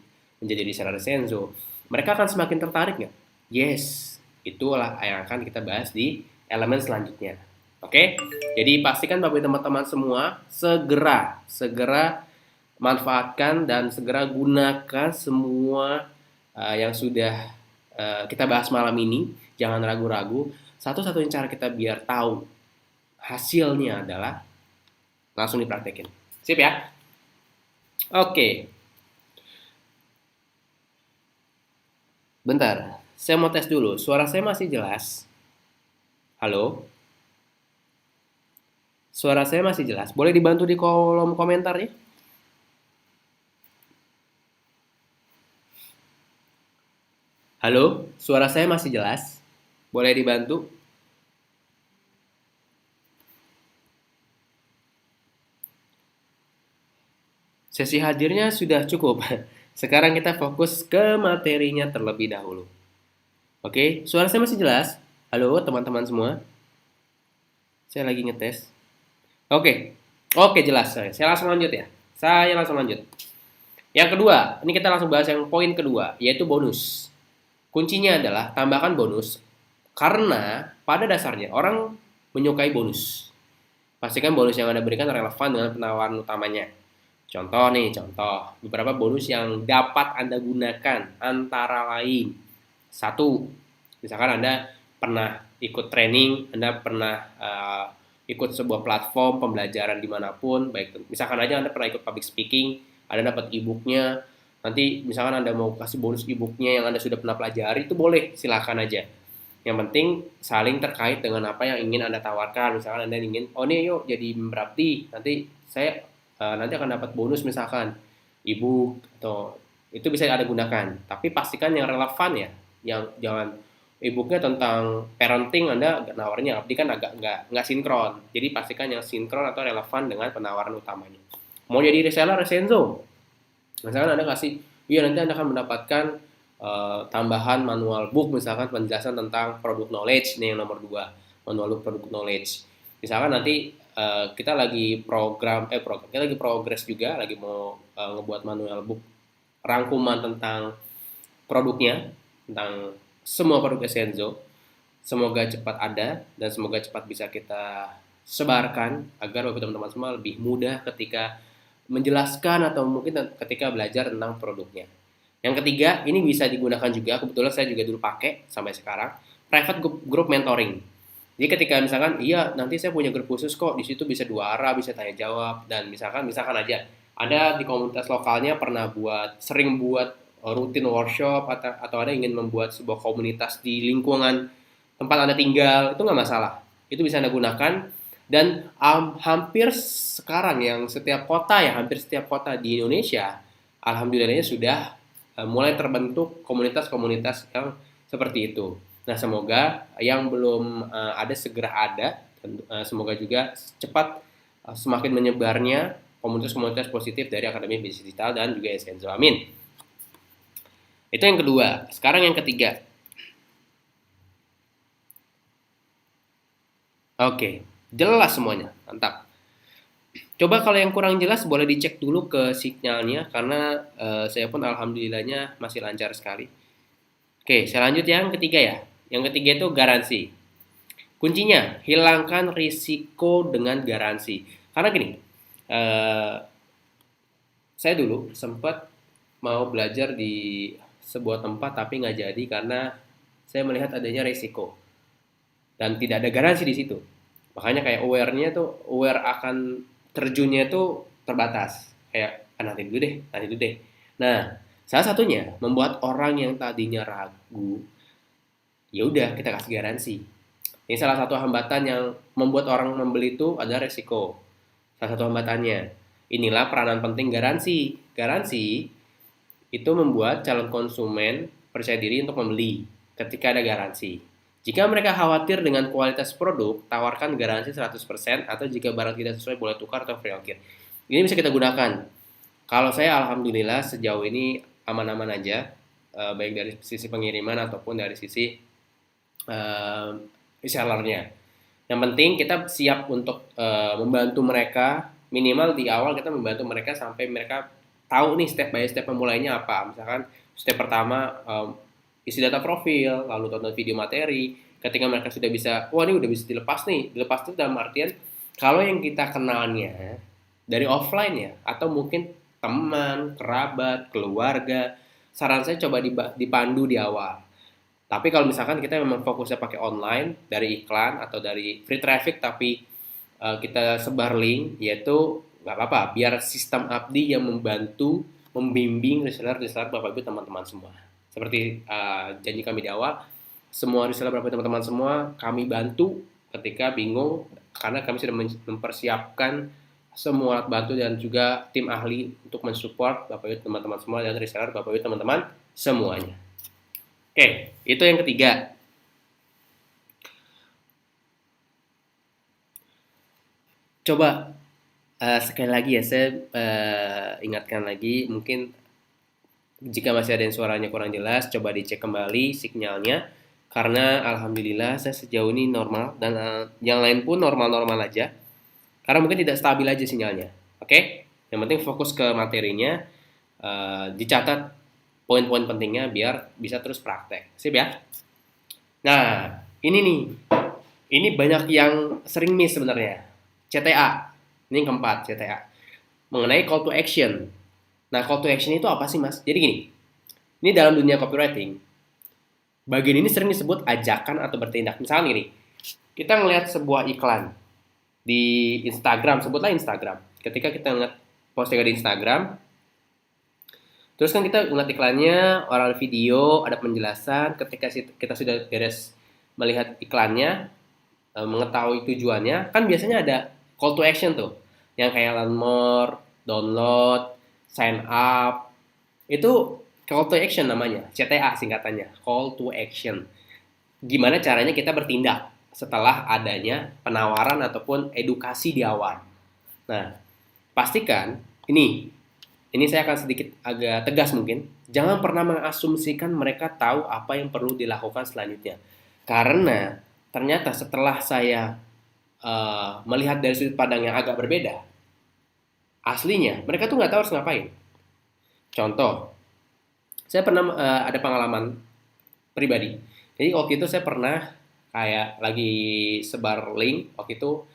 menjadi reseller Senzo, mereka akan semakin tertarik nggak? Yes, itulah yang akan kita bahas di elemen selanjutnya. Oke, jadi pastikan bagi teman-teman semua segera manfaatkan dan segera gunakan semua yang sudah kita bahas malam ini. Jangan ragu-ragu. Satu-satunya cara kita biar tahu hasilnya adalah langsung dipraktekin. Sip ya? Oke. Bentar, saya mau tes dulu. Suara saya masih jelas? Halo? Suara saya masih jelas? Boleh dibantu di kolom komentar ya? Halo? Suara saya masih jelas? Boleh dibantu? Sesi hadirnya sudah cukup. Sekarang kita fokus ke materinya terlebih dahulu. Oke, suara saya masih jelas? Halo teman-teman semua? Saya lagi ngetes. Oke, oke jelas. Saya langsung lanjut ya. Saya langsung lanjut. Yang kedua, ini kita langsung bahas yang poin kedua, yaitu bonus. Kuncinya adalah tambahkan bonus karena pada dasarnya orang menyukai bonus. Pastikan bonus yang Anda berikan relevan dengan penawaran utamanya. Contoh nih, contoh. Beberapa bonus yang dapat Anda gunakan antara lain. Satu, misalkan Anda pernah ikut training, Anda pernah ikut sebuah platform pembelajaran dimanapun, baik misalkan aja Anda pernah ikut public speaking, Anda dapat e-booknya, nanti misalkan Anda mau kasih bonus e-booknya yang Anda sudah pernah pelajari, itu boleh, silakan aja. Yang penting saling terkait dengan apa yang ingin Anda tawarkan. Misalkan Anda ingin, oh nih yuk jadi member Abdi, nanti saya nanti akan dapat bonus misalkan e-book atau itu bisa Anda gunakan. Tapi pastikan yang relevan ya, yang jangan e-booknya tentang parenting Anda nawarnya Abdi kan agak nggak sinkron. Jadi pastikan yang sinkron atau relevan dengan penawaran utamanya. Mau jadi reseller Senzo, misalkan Anda kasih, iya nanti Anda akan mendapatkan tambahan manual book misalkan penjelasan tentang product knowledge nih yang nomor 2, manual book product knowledge. Misalkan nanti kita lagi kita lagi progress juga, lagi mau ngebuat manual book rangkuman tentang produknya, tentang semua produk Senzo. Semoga cepat ada dan semoga cepat bisa kita sebarkan agar bagi teman-teman semua lebih mudah ketika menjelaskan atau mungkin ketika belajar tentang produknya. Yang ketiga, ini bisa digunakan juga, kebetulan saya juga dulu pakai sampai sekarang, private group mentoring. Jadi ketika misalkan, iya nanti saya punya grup khusus kok, di situ bisa 2 arah, bisa tanya jawab, dan misalkan aja, Anda di komunitas lokalnya pernah sering buat rutin workshop, atau Anda ingin membuat sebuah komunitas di lingkungan tempat Anda tinggal, itu nggak masalah. Itu bisa Anda gunakan, dan hampir sekarang hampir setiap kota di Indonesia, alhamdulillahnya sudah mulai terbentuk komunitas-komunitas yang seperti itu. Nah, semoga yang belum ada segera ada, dan semoga juga cepat semakin menyebarnya komunitas-komunitas positif dari Akademi Bisnis Digital dan juga Essenzo. Amin. Itu yang kedua. Sekarang yang ketiga. Oke, jelas semuanya. Mantap. Coba kalau yang kurang jelas boleh dicek dulu ke sinyalnya karena saya pun alhamdulillahnya masih lancar sekali. Oke, saya lanjut yang ketiga ya. Yang ketiga itu garansi. Kuncinya, hilangkan risiko dengan garansi. Karena gini, eh, saya dulu sempat mau belajar di sebuah tempat tapi nggak jadi karena saya melihat adanya risiko dan tidak ada garansi di situ. Makanya kayak aware akan terjunnya itu terbatas. Kayak nanti dulu deh, nanti dulu deh. Nah, salah satunya membuat orang yang tadinya ragu, ya udah kita kasih garansi. Ini salah satu hambatan yang membuat orang membeli itu adalah resiko. Salah satu hambatannya. Inilah peranan penting garansi. Garansi itu membuat calon konsumen percaya diri untuk membeli ketika ada garansi. Jika mereka khawatir dengan kualitas produk, tawarkan garansi 100% atau jika barang tidak sesuai boleh tukar atau free ongkir. Ini bisa kita gunakan. Kalau saya alhamdulillah sejauh ini aman-aman aja, baik dari sisi pengiriman ataupun dari sisi resellernya. Yang penting kita siap untuk membantu mereka, minimal di awal kita membantu mereka sampai mereka tahu nih step by step memulainya apa. Misalkan step pertama isi data profil, lalu tonton video materi. Ketika mereka sudah bisa, wah ini udah bisa dilepas nih. Dilepas itu dalam artian kalau yang kita kenalnya dari offline ya, atau mungkin teman, kerabat, keluarga, saran saya coba dipandu di awal. Tapi kalau misalkan kita memang fokusnya pakai online dari iklan atau dari free traffic tapi kita sebar link, yaitu nggak apa-apa, biar sistem abdi yang membantu membimbing reseller Bapak Ibu teman-teman semua. Seperti janji kami di awal, semua reseller Bapak Ibu teman-teman semua kami bantu ketika bingung karena kami sudah mempersiapkan semua alat bantu dan juga tim ahli untuk mensupport Bapak Ibu teman-teman semua dan reseller Bapak Ibu teman-teman semuanya. Oke, itu yang ketiga. Coba sekali lagi ya, saya ingatkan lagi, mungkin jika masih ada yang suaranya kurang jelas, coba dicek kembali sinyalnya. Karena alhamdulillah saya sejauh ini normal dan yang lain pun normal-normal aja. Karena mungkin tidak stabil aja sinyalnya. Oke? Yang penting fokus ke materinya, dicatat poin-poin pentingnya biar bisa terus praktek. Sip ya? Nah, ini nih. Ini banyak yang sering miss sebenarnya. CTA. Ini yang keempat, CTA. Mengenai call to action. Nah, call to action itu apa sih, Mas? Jadi gini. Ini dalam dunia copywriting, bagian ini sering disebut ajakan atau bertindak. Misalnya gini, kita ngelihat sebuah iklan di Instagram, sebutlah Instagram. Ketika kita ngeliat postingan di Instagram, terus kan kita ngeliat iklannya, orang video, ada penjelasan. Ketika kita sudah beres melihat iklannya, mengetahui tujuannya, kan biasanya ada call to action tuh, yang kayak learn more, download, sign up. Itu call to action namanya, CTA singkatannya, call to action. Gimana caranya kita bertindak setelah adanya penawaran ataupun edukasi di awal. Nah, pastikan ini saya akan sedikit agak tegas mungkin, jangan pernah mengasumsikan mereka tahu apa yang perlu dilakukan selanjutnya. Karena ternyata setelah saya melihat dari sudut pandang yang agak berbeda, aslinya mereka tuh nggak tahu harus ngapain. Contoh, saya pernah ada pengalaman pribadi. Jadi waktu itu saya pernah kayak lagi sebar link, waktu itu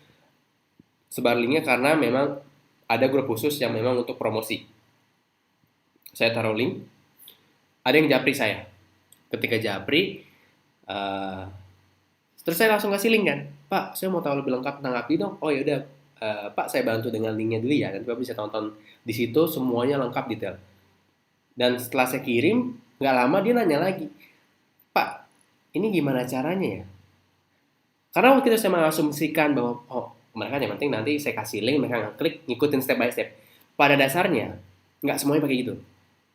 sebar linknya karena memang ada grup khusus yang memang untuk promosi. Saya taruh link, ada yang japri saya. Ketika japri, terus saya langsung kasih link kan, Pak, saya mau tahu lebih lengkap tentang Abdi dong. Oh ya udah, Pak, saya bantu dengan linknya dulu ya, dan Bapak bisa tonton di situ semuanya lengkap detail. Dan setelah saya kirim, nggak lama dia nanya lagi, Pak, ini gimana caranya ya? Karena waktu itu saya mengasumsikan bahwa mereka yang penting nanti saya kasih link, mereka ngeklik, ngikutin step by step. Pada dasarnya nggak semuanya pakai gitu.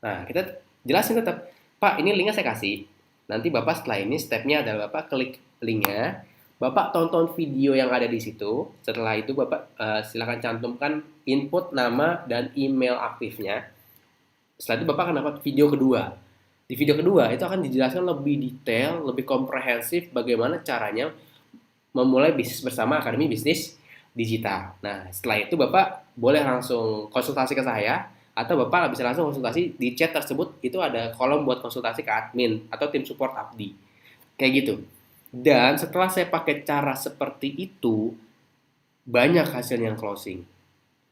Nah, kita Jelasin tetap, Pak, ini linknya saya kasih. Nanti Bapak setelah ini stepnya adalah Bapak klik linknya, Bapak tonton video yang ada di situ. Setelah itu Bapak silakan cantumkan input nama dan email aktifnya. Setelah itu Bapak akan dapat video kedua. Di video kedua itu akan dijelaskan lebih detail, lebih komprehensif bagaimana caranya memulai bisnis bersama Akademi Bisnis Digital. Nah, setelah itu Bapak boleh langsung konsultasi ke saya atau Bapak bisa langsung konsultasi di chat tersebut, itu ada kolom buat konsultasi ke admin atau tim support Abdi. Kayak gitu. Dan setelah saya pakai cara seperti itu, banyak hasil yang closing.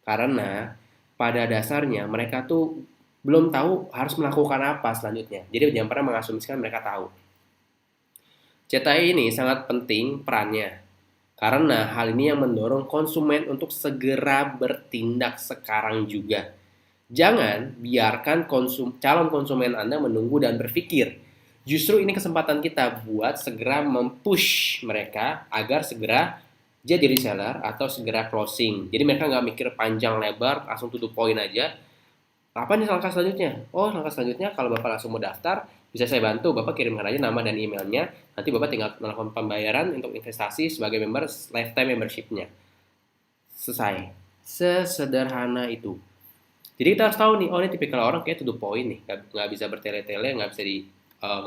Karena pada dasarnya mereka tuh belum tahu harus melakukan apa selanjutnya. Jadi jangan pernah mengasumsikan mereka tahu. CTI ini sangat penting perannya. Karena hal ini yang mendorong konsumen untuk segera bertindak sekarang juga. Jangan biarkan calon konsumen Anda menunggu dan berpikir. Justru ini kesempatan kita buat segera mempush mereka agar segera jadi reseller atau segera closing. Jadi mereka nggak mikir panjang lebar, langsung to the point aja. Apa nih langkah selanjutnya? Oh, langkah selanjutnya kalau Bapak langsung mau daftar, bisa saya bantu. Bapak kirimkan aja nama dan emailnya. Nanti Bapak tinggal melakukan pembayaran untuk investasi sebagai member lifetime membership-nya. Selesai. Sesederhana itu. Jadi kita harus tahu nih, oh ini tipikal orang kayak to the point nih, nggak bisa bertele-tele, nggak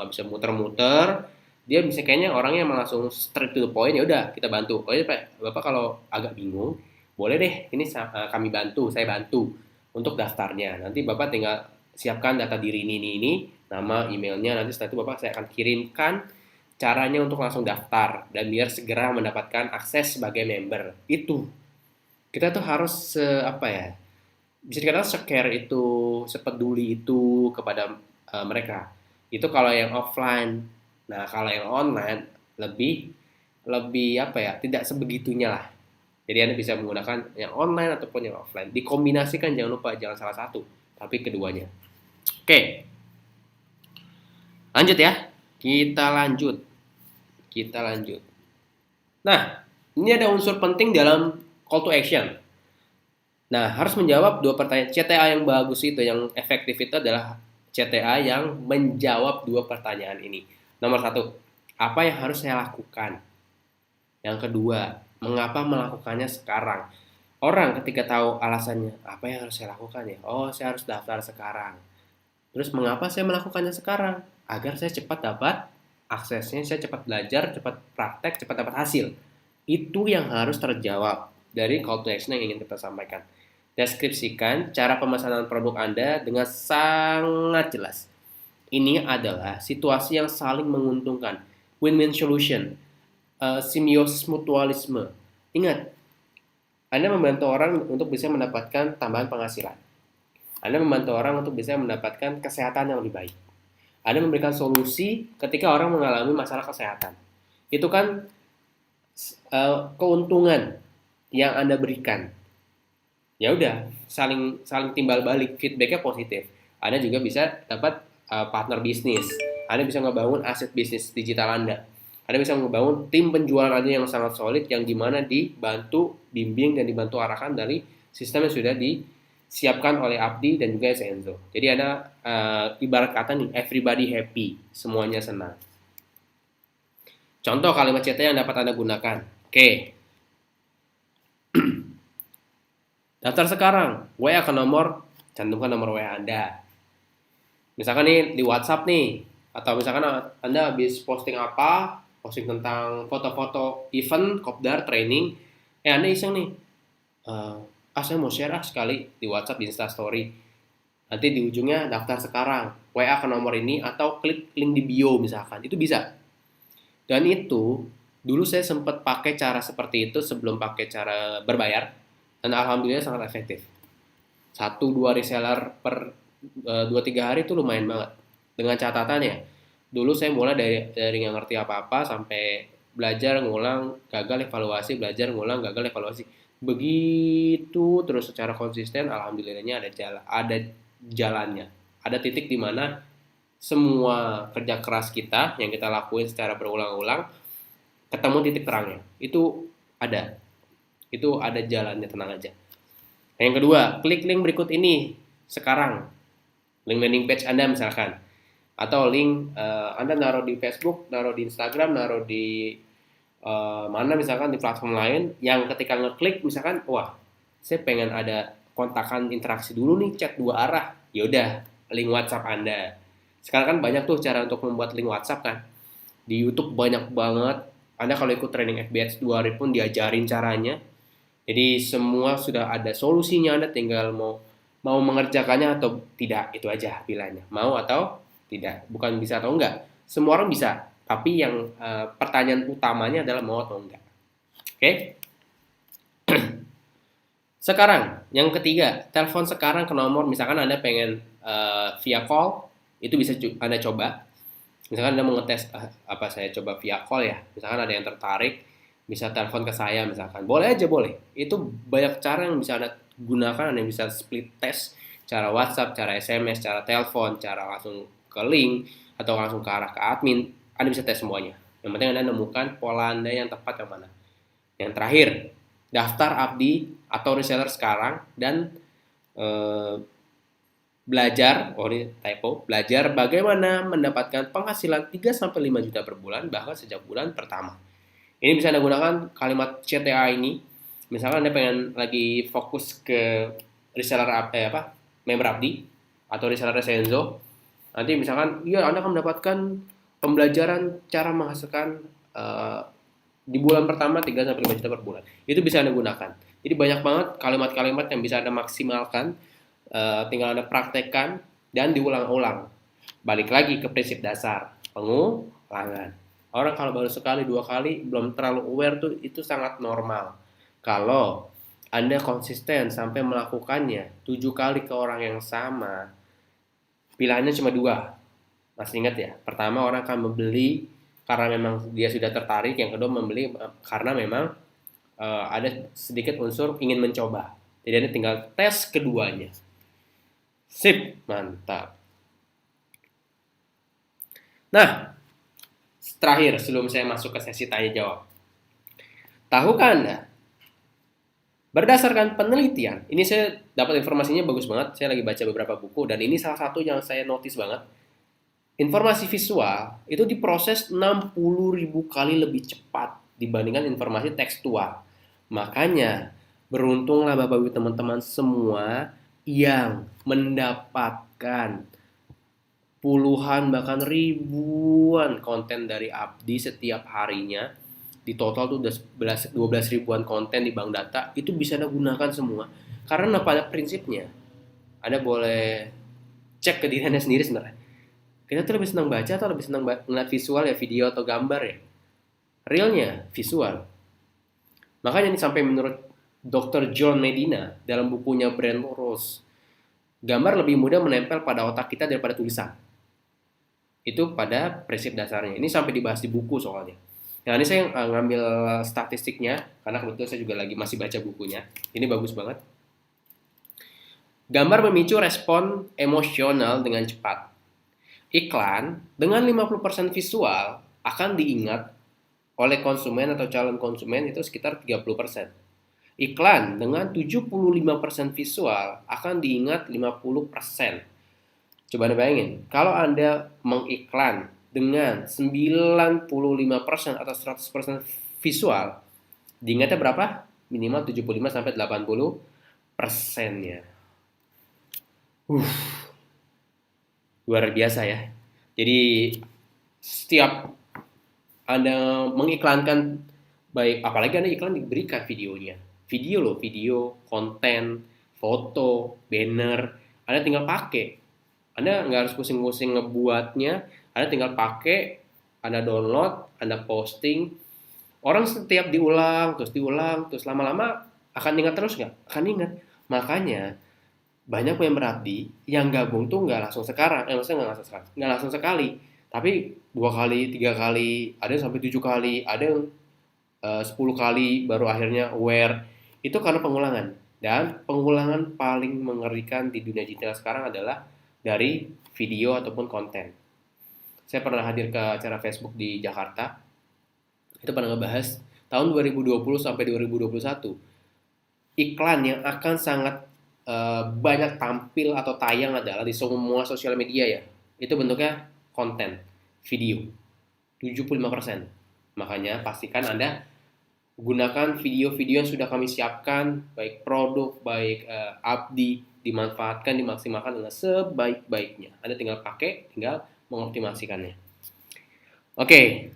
bisa muter-muter. Dia bisa kayaknya orangnya emang langsung straight to the point, ya udah kita bantu. Oh ya Pak, Bapak kalau agak bingung, boleh deh, ini kami bantu, saya bantu untuk daftarnya. Nanti Bapak tinggal siapkan data diri ini, nama, emailnya. Nanti setelah itu Bapak saya akan kirimkan caranya untuk langsung daftar dan biar segera mendapatkan akses sebagai member. Itu kita tuh harus apa ya? Bisa dikatakan care itu, sepeduli itu kepada mereka. Itu kalau yang offline. Nah, kalau yang online lebih lebih apa ya? Tidak sebegitunya lah. Jadi Anda bisa menggunakan yang online ataupun yang offline. Dikombinasikan, jangan lupa, jangan salah satu, tapi keduanya. Oke. Lanjut ya. Kita lanjut. Nah, ini ada unsur penting dalam call to action. Nah, harus menjawab dua pertanyaan. CTA yang bagus itu, yang efektif itu adalah CTA yang menjawab dua pertanyaan ini. Nomor satu, apa yang harus saya lakukan? Yang kedua, mengapa melakukannya sekarang? Orang ketika tahu alasannya, apa yang harus saya lakukan ya? Oh, saya harus daftar sekarang. Terus mengapa saya melakukannya sekarang? Agar saya cepat dapat aksesnya, saya cepat belajar, cepat praktek, cepat dapat hasil. Itu yang harus terjawab dari call to action yang ingin kita sampaikan. Deskripsikan cara pemesanan produk Anda dengan sangat jelas. Ini adalah situasi yang saling menguntungkan. Win-win solution. Simbiosis mutualisme. Ingat, Anda membantu orang untuk bisa mendapatkan tambahan penghasilan. Anda membantu orang untuk bisa mendapatkan kesehatan yang lebih baik. Anda memberikan solusi ketika orang mengalami masalah kesehatan. Itu kan keuntungan yang Anda berikan. Ya udah, saling timbal balik, feedbacknya positif. Anda juga bisa dapat partner bisnis. Anda bisa ngebangun aset bisnis digital Anda. Anda bisa ngebangun tim penjualan Anda yang sangat solid, yang dimana dibantu, bimbing, dan dibantu arahkan dari sistem yang sudah disiapkan oleh Abdi dan juga Enzo. Jadi Anda ibarat kata nih, everybody happy, semuanya senang. Contoh kalimat CTA yang dapat Anda gunakan. Oke. Daftar sekarang, WA ke nomor, cantumkan nomor WA Anda. Misalkan nih di WhatsApp nih, atau misalkan Anda habis posting apa, posting tentang foto-foto event, kopdar, training, Anda iseng nih, saya mau share sekali di WhatsApp, di Instastory. Nanti di ujungnya daftar sekarang, WA ke nomor ini, atau klik link di bio misalkan, itu bisa. Dan itu, dulu saya sempat pakai cara seperti itu sebelum pakai cara berbayar, dan alhamdulillah sangat efektif. 1-2 reseller per 2-3 hari itu lumayan banget. Dengan catatannya, dulu saya mulai dari nggak ngerti apa-apa sampai belajar ngulang, gagal evaluasi, belajar ngulang, gagal evaluasi. Begitu terus secara konsisten, alhamdulillahnya ada jalannya. Ada titik di mana semua kerja keras kita yang kita lakuin secara berulang-ulang ketemu titik terangnya. Itu ada jalannya, tenang aja. Yang kedua, klik link berikut ini sekarang. link landing page Anda misalkan, atau link Anda naruh di Facebook, naruh di Instagram, naruh di mana misalkan di platform lain, yang ketika ngeklik misalkan, wah saya pengen ada kontakan interaksi dulu nih, chat 2 arah, yaudah link WhatsApp Anda. Sekarang kan banyak tuh cara untuk membuat link WhatsApp kan, di YouTube banyak banget. Anda kalau ikut training FBX 2 hari pun diajarin caranya. Jadi semua sudah ada solusinya, Anda tinggal mau mengerjakannya atau tidak, itu aja pilihannya. Mau atau tidak, bukan bisa atau enggak. Semua orang bisa, tapi yang pertanyaan utamanya adalah mau atau enggak. Oke? Sekarang, yang ketiga, telepon sekarang ke nomor, misalkan Anda pengen via call, itu bisa Anda coba. Misalkan Anda mau ngetes, saya coba via call ya, misalkan ada yang tertarik, bisa telepon ke saya misalkan. Boleh aja, boleh. Itu banyak cara yang bisa Anda gunakan, Anda bisa split test, cara WhatsApp, cara SMS, cara telepon, cara langsung ke link, atau langsung ke arah ke admin, Anda bisa tes semuanya. Yang penting Anda nemukan pola Anda yang tepat yang mana. Yang terakhir, daftar abdi atau reseller sekarang dan belajar, ini typo, belajar bagaimana mendapatkan penghasilan 3-5 juta per bulan bahkan sejak bulan pertama. Ini bisa Anda gunakan kalimat CTA ini. Misalkan Anda pengen lagi fokus ke reseller member abdi atau reseller Resenzo. Nanti misalkan, Anda akan mendapatkan pembelajaran cara menghasilkan di bulan pertama 3-5 juta per bulan. Itu bisa Anda gunakan. Jadi banyak banget kalimat-kalimat yang bisa Anda maksimalkan, tinggal Anda praktekkan dan diulang-ulang. Balik lagi ke prinsip dasar, pengulangan. Orang kalau baru sekali, 2 kali, belum terlalu aware tuh, itu sangat normal. Kalau Anda konsisten sampai melakukannya 7 kali ke orang yang sama, pilihannya cuma 2. Masih ingat ya? Pertama, orang akan membeli karena memang dia sudah tertarik. Yang kedua, membeli karena memang ada sedikit unsur ingin mencoba. Jadi Anda tinggal tes keduanya. Sip, mantap. Nah, terakhir sebelum saya masuk ke sesi tanya jawab. Tahukah Anda? Berdasarkan penelitian, ini saya dapat informasinya bagus banget. Saya lagi baca beberapa buku dan ini salah satu yang saya notice banget. Informasi visual itu diproses 60.000 kali lebih cepat dibandingkan informasi tekstual. Makanya beruntunglah Bapak Ibu teman-teman semua yang mendapatkan puluhan bahkan ribuan konten dari Abdi setiap harinya. Di total tuh udah 12 ribuan konten di bank data. Itu bisa Anda gunakan semua. Karena pada prinsipnya Anda boleh cek ke diri Anda sendiri sebenarnya. Kita tuh lebih senang baca atau lebih senang ngeliat visual ya, video atau gambar ya? Realnya visual. Makanya ini sampai menurut Dr. John Medina dalam bukunya Brain Rules, gambar lebih mudah menempel pada otak kita daripada tulisan. Itu pada prinsip dasarnya. Ini sampai dibahas di buku soalnya. Nah, ini saya ngambil statistiknya karena kebetulan saya juga lagi masih baca bukunya. Ini bagus banget. Gambar memicu respon emosional dengan cepat. Iklan dengan 50% visual akan diingat oleh konsumen atau calon konsumen itu sekitar 30%. Iklan dengan 75% visual akan diingat 50%. Coba Anda bayangin, kalau Anda mengiklan dengan 95% atau 100% visual, diingatnya berapa? Minimal 75-80%-nya. Luar biasa ya. Jadi setiap Anda mengiklankan, baik apalagi Anda iklan diberikan videonya. Video loh, video, konten, foto, banner, Anda tinggal pakai. Anda nggak harus pusing-pusing ngebuatnya, Anda tinggal pakai, Anda download, Anda posting. Orang setiap diulang, terus lama-lama akan ingat terus nggak? Akan ingat. Makanya banyak yang berabdi yang gabung tuh nggak langsung sekarang, maksudnya nggak langsung sekali, tapi 2 kali, 3 kali, ada yang sampai 7 kali, ada yang 10 kali baru akhirnya aware. Itu karena pengulangan. Dan pengulangan paling mengerikan di dunia digital sekarang adalah dari video ataupun konten. Saya pernah hadir ke acara Facebook di Jakarta. Itu pernah ngebahas tahun 2020 sampai 2021 iklan yang akan sangat banyak tampil atau tayang adalah di semua sosial media ya. Itu bentuknya konten, video. 75%. Makanya pastikan Anda gunakan video-video yang sudah kami siapkan, baik produk, baik abdi, dimanfaatkan, dimaksimalkan dengan sebaik-baiknya. Anda tinggal pakai, tinggal mengoptimasikannya. Oke.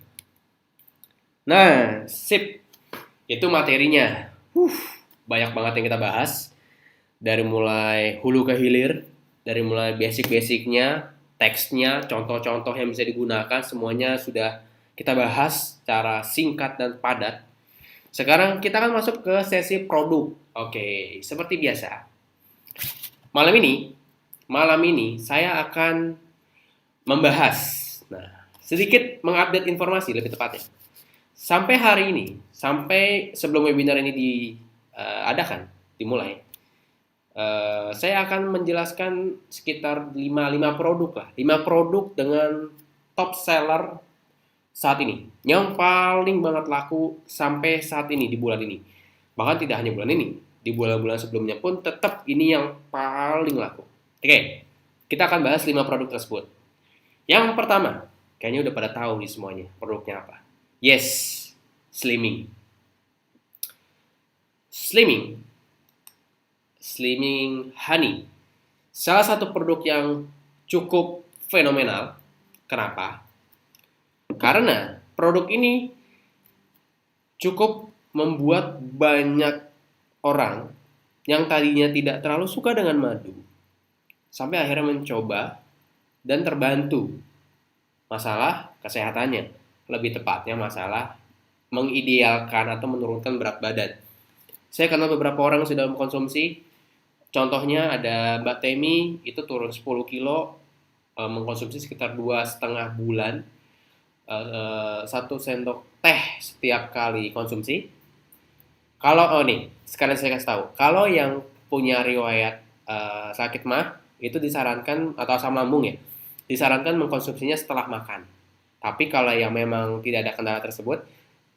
Nah, sip. Itu materinya. Banyak banget yang kita bahas. Dari mulai hulu ke hilir, dari mulai basic-basicnya, teksnya, contoh-contoh yang bisa digunakan, semuanya sudah kita bahas secara singkat dan padat. Sekarang kita akan masuk ke sesi produk. Oke, seperti biasa. Malam ini saya akan membahas, sedikit mengupdate informasi lebih tepatnya. Sampai hari ini, sampai sebelum webinar ini diadakan, dimulai, saya akan menjelaskan sekitar 5 produk lah. 5 produk dengan top seller saat ini. Yang paling banget laku sampai saat ini di bulan ini. Bahkan tidak hanya bulan ini, di bulan-bulan sebelumnya pun tetap ini yang paling laku. Oke, kita akan bahas 5 produk tersebut. Yang pertama, kayaknya udah pada tahu nih semuanya produknya apa. Yes, slimming. Slimming Honey. Salah satu produk yang cukup fenomenal. Kenapa? Karena produk ini cukup membuat banyak orang yang tadinya tidak terlalu suka dengan madu sampai akhirnya mencoba dan terbantu masalah kesehatannya. Lebih tepatnya masalah mengidealkan atau menurunkan berat badan. Saya kenal beberapa orang yang sudah mengkonsumsi. Contohnya ada Mbak Temi, itu turun 10 kilo, mengkonsumsi sekitar 2,5 bulan, 1 sendok teh setiap kali konsumsi. Kalau sekalian saya kasih tahu, kalau yang punya riwayat sakit mah, itu disarankan, atau asam lambung ya, disarankan mengkonsumsinya setelah makan. Tapi kalau yang memang tidak ada kendala tersebut,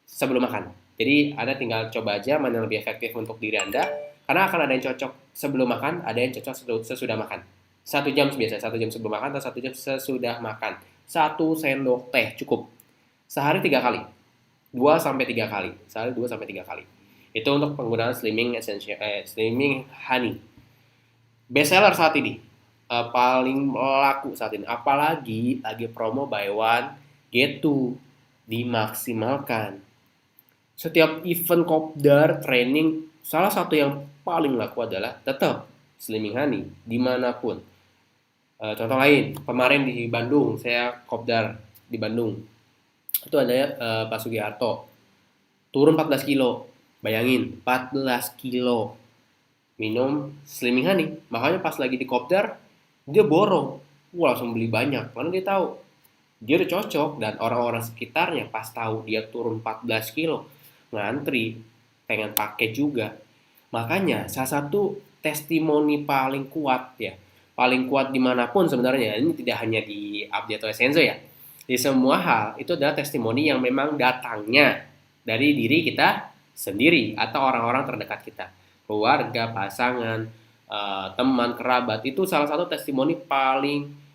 sebelum makan. Jadi Anda tinggal coba aja mana yang lebih efektif untuk diri Anda. Karena akan ada yang cocok sebelum makan, ada yang cocok sesudah makan. 1 jam biasa, 1 jam sebelum makan atau 1 jam sesudah makan. 1 sendok teh cukup. Sehari 3 kali. 2-3 kali. Sehari 2-3 kali. Itu untuk penggunaan slimming honey. Best seller saat ini. Paling laku saat ini. Apalagi lagi promo buy one get two. Dimaksimalkan. Setiap event kopdar, training, salah satu yang paling laku adalah tetap slimming honey dimanapun. Contoh lain, kemarin di Bandung, saya kopdar di Bandung. Itu ada Pak Sugiharto, turun 14 kilo. Bayangin, 14 kilo minum slimming honey. Makanya pas lagi di kopdar, dia borong. Langsung beli banyak, karena dia tahu dia udah cocok. Dan orang-orang sekitarnya pas tahu dia turun 14 kilo, ngantri, pengen pakai juga. Makanya salah satu testimoni paling kuat ya, paling kuat dimanapun sebenarnya, ini tidak hanya di Abdi atau Essenzo ya, di semua hal itu adalah testimoni yang memang datangnya dari diri kita sendiri atau orang-orang terdekat kita, keluarga, pasangan, teman, kerabat. Itu salah satu testimoni paling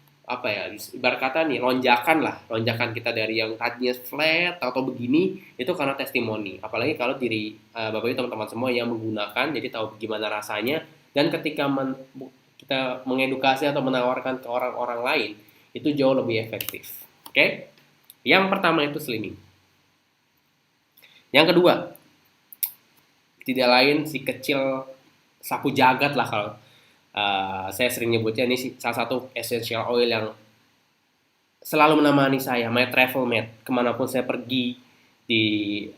ibarat kata nih, lonjakan kita dari yang tadinya flat atau begini, itu karena testimoni. Apalagi kalau diri Bapak Ibu teman-teman semua yang menggunakan, jadi tahu gimana rasanya. Dan ketika kita mengedukasi atau menawarkan ke orang-orang lain, itu jauh lebih efektif. Oke? Yang pertama itu slimming. Yang kedua, tidak lain si kecil sapu jagat lah kalau saya sering nyebutnya. Ini salah satu essential oil yang selalu menemani saya, my travel mate, kemanapun saya pergi,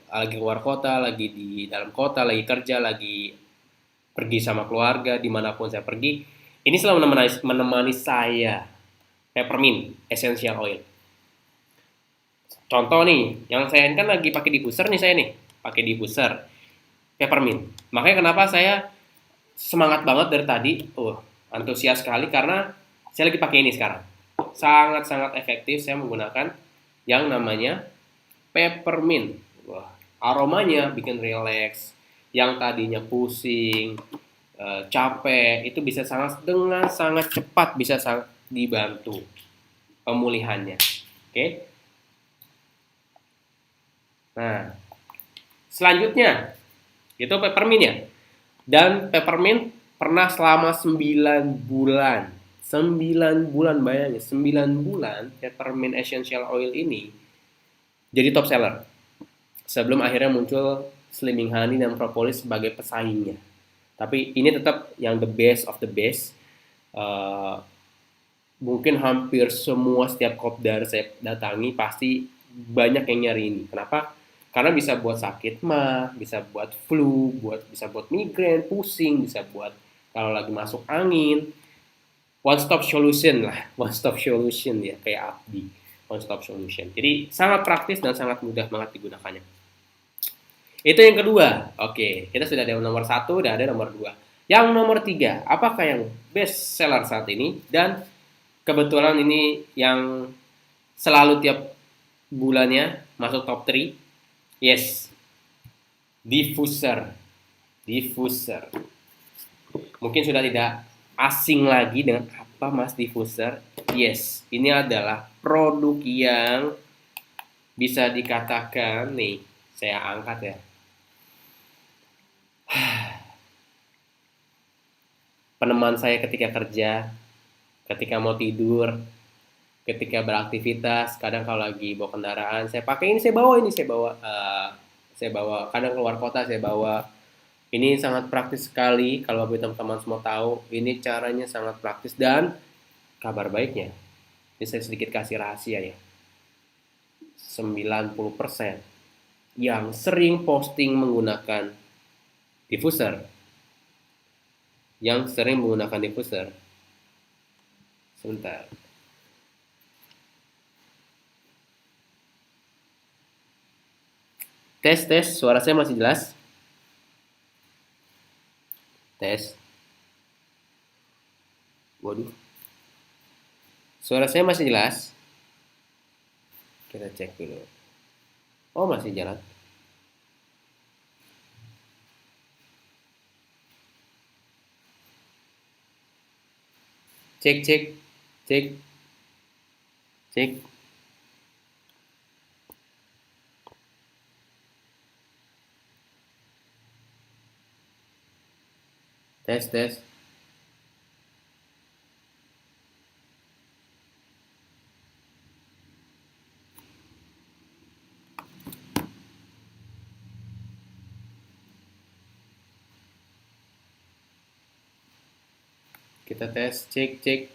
lagi keluar kota, lagi di dalam kota, lagi kerja, lagi pergi sama keluarga, dimanapun saya pergi, ini selalu menemani saya. Peppermint essential oil. Contoh nih, yang saya kan lagi pakai diffuser nih, pakai diffuser peppermint. Makanya kenapa saya semangat banget dari tadi, antusias sekali, karena saya lagi pakai ini sekarang. Sangat-sangat efektif saya menggunakan yang namanya peppermint. Aromanya bikin relax, yang tadinya pusing, capek, itu bisa dengan sangat cepat bisa sangat dibantu pemulihannya. Oke. Nah, selanjutnya itu peppermint ya. Dan peppermint pernah selama 9 bulan. 9 bulan, bayangin, 9 bulan peppermint essential oil ini jadi top seller. Sebelum akhirnya muncul slimming honey dan propolis sebagai pesaingnya. Tapi ini tetap yang the best of the best. Uh, Mungkin hampir semua setiap kopdar saya datangi pasti banyak yang nyari ini. Kenapa? Karena bisa buat sakit mah, bisa buat flu, bisa buat migrain, pusing, bisa buat kalau lagi masuk angin. One stop solution lah, one stop solution ya kayak Abdi. One stop solution. Jadi sangat praktis dan sangat mudah banget digunakannya. Itu yang kedua. Oke, kita sudah ada nomor satu, dan ada nomor dua. Yang nomor tiga, apakah yang best seller saat ini? Dan kebetulan ini yang selalu tiap bulannya masuk top 3. Yes. Diffuser. Diffuser. Mungkin sudah tidak asing lagi dengan apa Mas diffuser. Yes, ini adalah produk yang bisa dikatakan nih, saya angkat ya. Peneman saya ketika kerja, ketika mau tidur, ketika beraktivitas, kadang kalau lagi bawa kendaraan, saya pakai ini, saya bawa, kadang keluar kota saya bawa. Ini sangat praktis sekali, kalau teman-teman semua tahu, ini caranya sangat praktis. Dan kabar baiknya, ini saya sedikit kasih rahasia ya, 90% yang sering posting menggunakan diffuser, sebentar. Tes, suara saya masih jelas? Tes. Waduh. Suara saya masih jelas? Kita cek dulu. Oh, masih jalan. Cek. Tes. Kita tes, cek.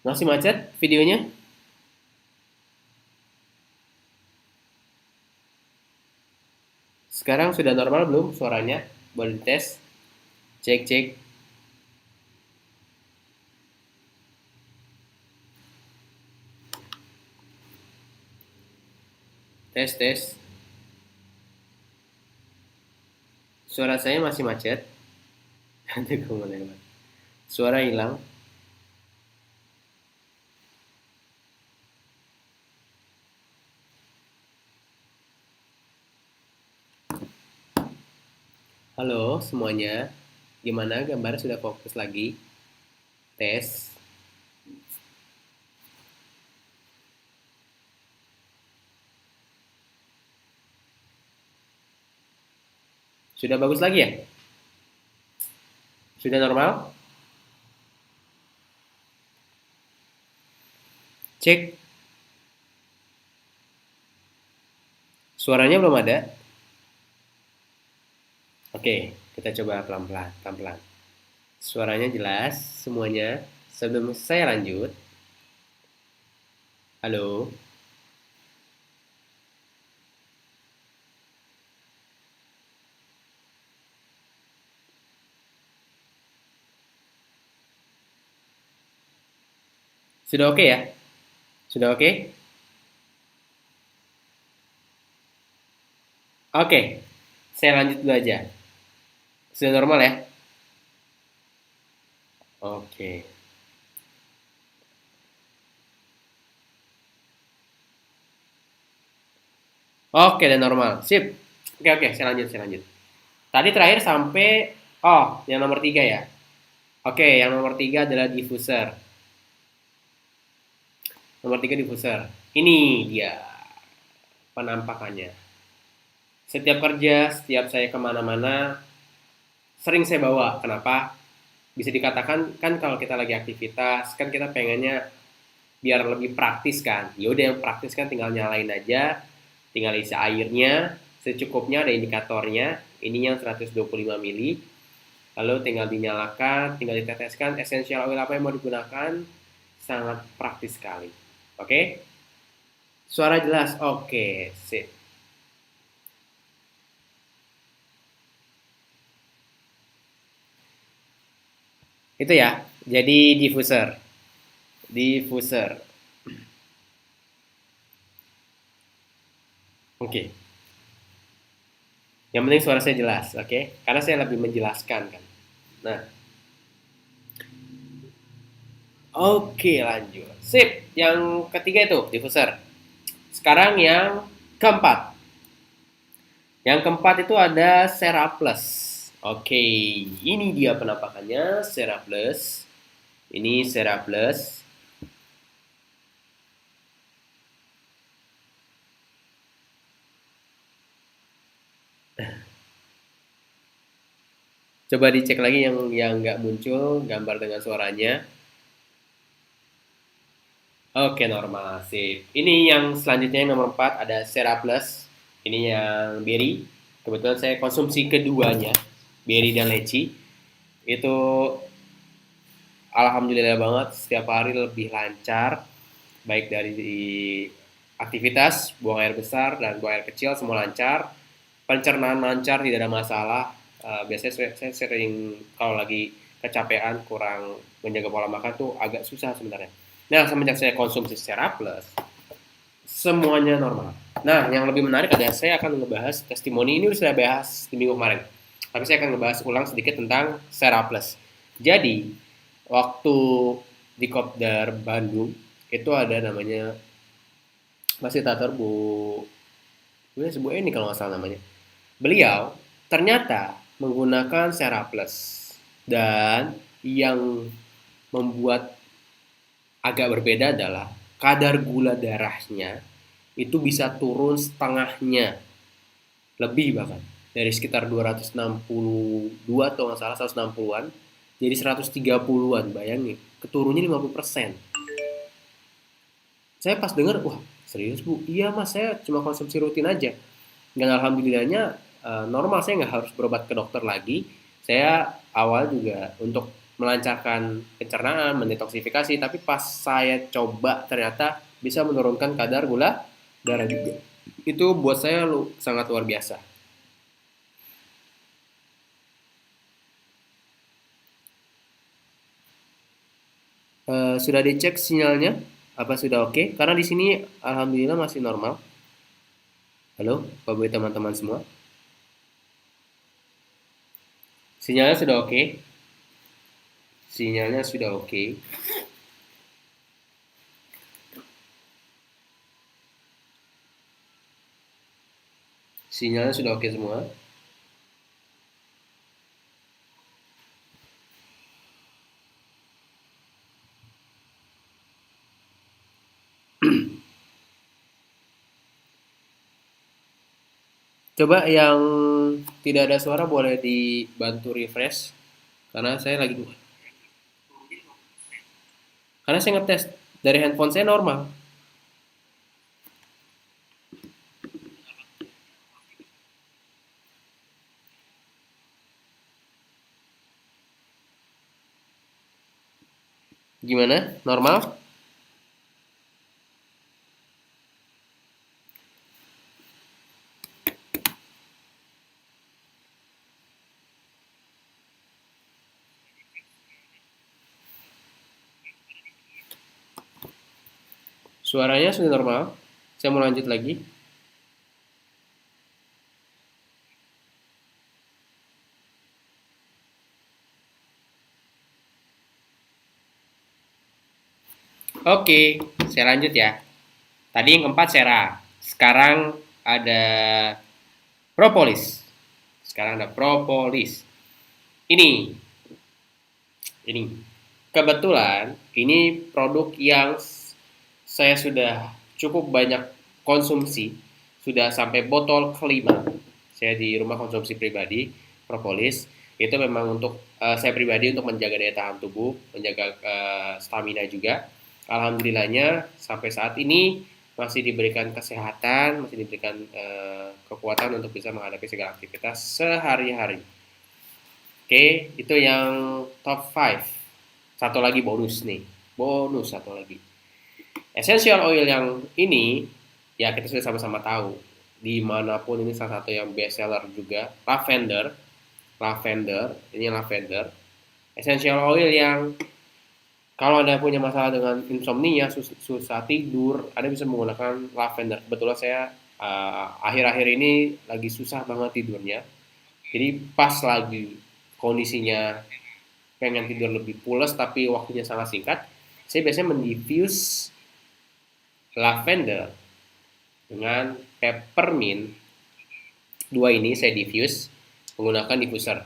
Masih macet videonya? Sekarang sudah normal belum suaranya? Boleh dites. Cek. Tes. Suara saya masih macet. Nanti kamu lewat. Suara hilang. Halo semuanya. Gimana, gambar sudah fokus lagi? Tes. Sudah bagus lagi ya? Sudah normal? Cek. Suaranya belum ada? Oke, kita coba pelan-pelan. Suaranya jelas semuanya. Sebelum saya lanjut, halo. Sudah oke ya? Sudah oke? Oke, saya lanjut dulu aja. Sudah normal ya? Oke. Oke, dan normal. Sip. Oke, saya lanjut. Tadi terakhir sampai, oh, yang nomor 3 ya. Oke, yang nomor 3 adalah diffuser. Nomor 3 diffuser. Ini dia penampakannya. Setiap kerja, setiap saya kemana-mana, sering saya bawa. Kenapa? Bisa dikatakan kan kalau kita lagi aktivitas, kan kita pengennya biar lebih praktis kan. Yaudah yang praktis kan tinggal nyalain aja, tinggal isi airnya, secukupnya ada indikatornya. Ini yang 125 mili. Lalu tinggal dinyalakan, tinggal diteteskan essential oil apa yang mau digunakan, sangat praktis sekali. Oke? Suara jelas? Oke, sip. Itu ya. Jadi diffuser. Diffuser. Oke. Yang penting suara saya jelas, oke? Karena saya lebih menjelaskan kan. Nah, oke lanjut. Sip. Yang ketiga itu diffuser. Sekarang yang keempat. Yang keempat itu ada Seraplus. Oke, ini dia penampakannya Seraplus. Ini Seraplus. Coba dicek lagi yang nggak muncul gambar dengan suaranya. Oke, normal. Sip. Ini yang selanjutnya yang nomor 4 ada Seraplus. Ini yang berry. Kebetulan saya konsumsi keduanya, berry dan leci. Itu alhamdulillah banget setiap hari lebih lancar baik dari aktivitas buang air besar dan buang air kecil semua lancar, pencernaan lancar tidak ada masalah. Biasanya saya sering kalau lagi kecapean kurang menjaga pola makan tuh agak susah sebenarnya. Nah semenjak saya konsumsi Seraplus semuanya normal. Nah yang lebih menarik adalah saya akan membahas testimoni ini sudah bahas di minggu kemarin, tapi saya akan membahas ulang sedikit tentang Seraplus. Jadi waktu di Kopdar Bandung itu ada namanya fasilitator Bu sebuah ini kalau nggak salah namanya. Beliau ternyata menggunakan Seraplus dan yang membuat agak berbeda adalah kadar gula darahnya itu bisa turun setengahnya, lebih bahkan dari sekitar 262 atau nggak salah 160-an jadi 130-an, bayangin keturunnya 50%. Saya pas dengar, wah serius bu, iya mas saya cuma konsumsi rutin aja. Dan alhamdulillahnya normal, saya nggak harus berobat ke dokter lagi. Saya awal juga untuk melancarkan pencernaan, mendetoksifikasi, tapi pas saya coba ternyata bisa menurunkan kadar gula darah juga. Itu buat saya sangat luar biasa. Sudah dicek sinyalnya? Apa sudah oke? Karena di sini alhamdulillah masih normal. Halo, Bapak Ibu teman-teman semua. Sinyalnya sudah oke? Sinyalnya sudah oke. Sinyalnya sudah oke semua. Coba yang tidak ada suara boleh dibantu refresh karena saya lagi karena saya ngetes dari handphone saya normal. Gimana? Normal? Suaranya sudah normal. Saya mau lanjut lagi. Oke, saya lanjut ya. Tadi yang keempat Sera. Sekarang ada propolis. Sekarang ada propolis. Ini kebetulan ini produk yang saya sudah cukup banyak konsumsi, sudah sampai botol kelima. Saya di rumah konsumsi pribadi propolis. Itu memang untuk saya pribadi untuk menjaga daya tahan tubuh, menjaga stamina juga. Alhamdulillahnya sampai saat ini masih diberikan kesehatan, masih diberikan kekuatan untuk bisa menghadapi segala aktivitas sehari-hari. Oke, itu yang top 5. Satu lagi bonus nih. Bonus satu lagi. Essential oil yang ini, ya kita sudah sama-sama tahu. Dimanapun ini salah satu yang best seller juga. Lavender. Ini lavender. Essential oil yang kalau Anda punya masalah dengan insomnia, susah tidur, Anda bisa menggunakan lavender. Kebetulan saya akhir-akhir ini lagi susah banget tidurnya. Jadi pas lagi kondisinya pengen tidur lebih pules tapi waktunya sangat singkat, saya biasanya mendifuse lavender dengan peppermint. Dua ini saya diffuse menggunakan diffuser.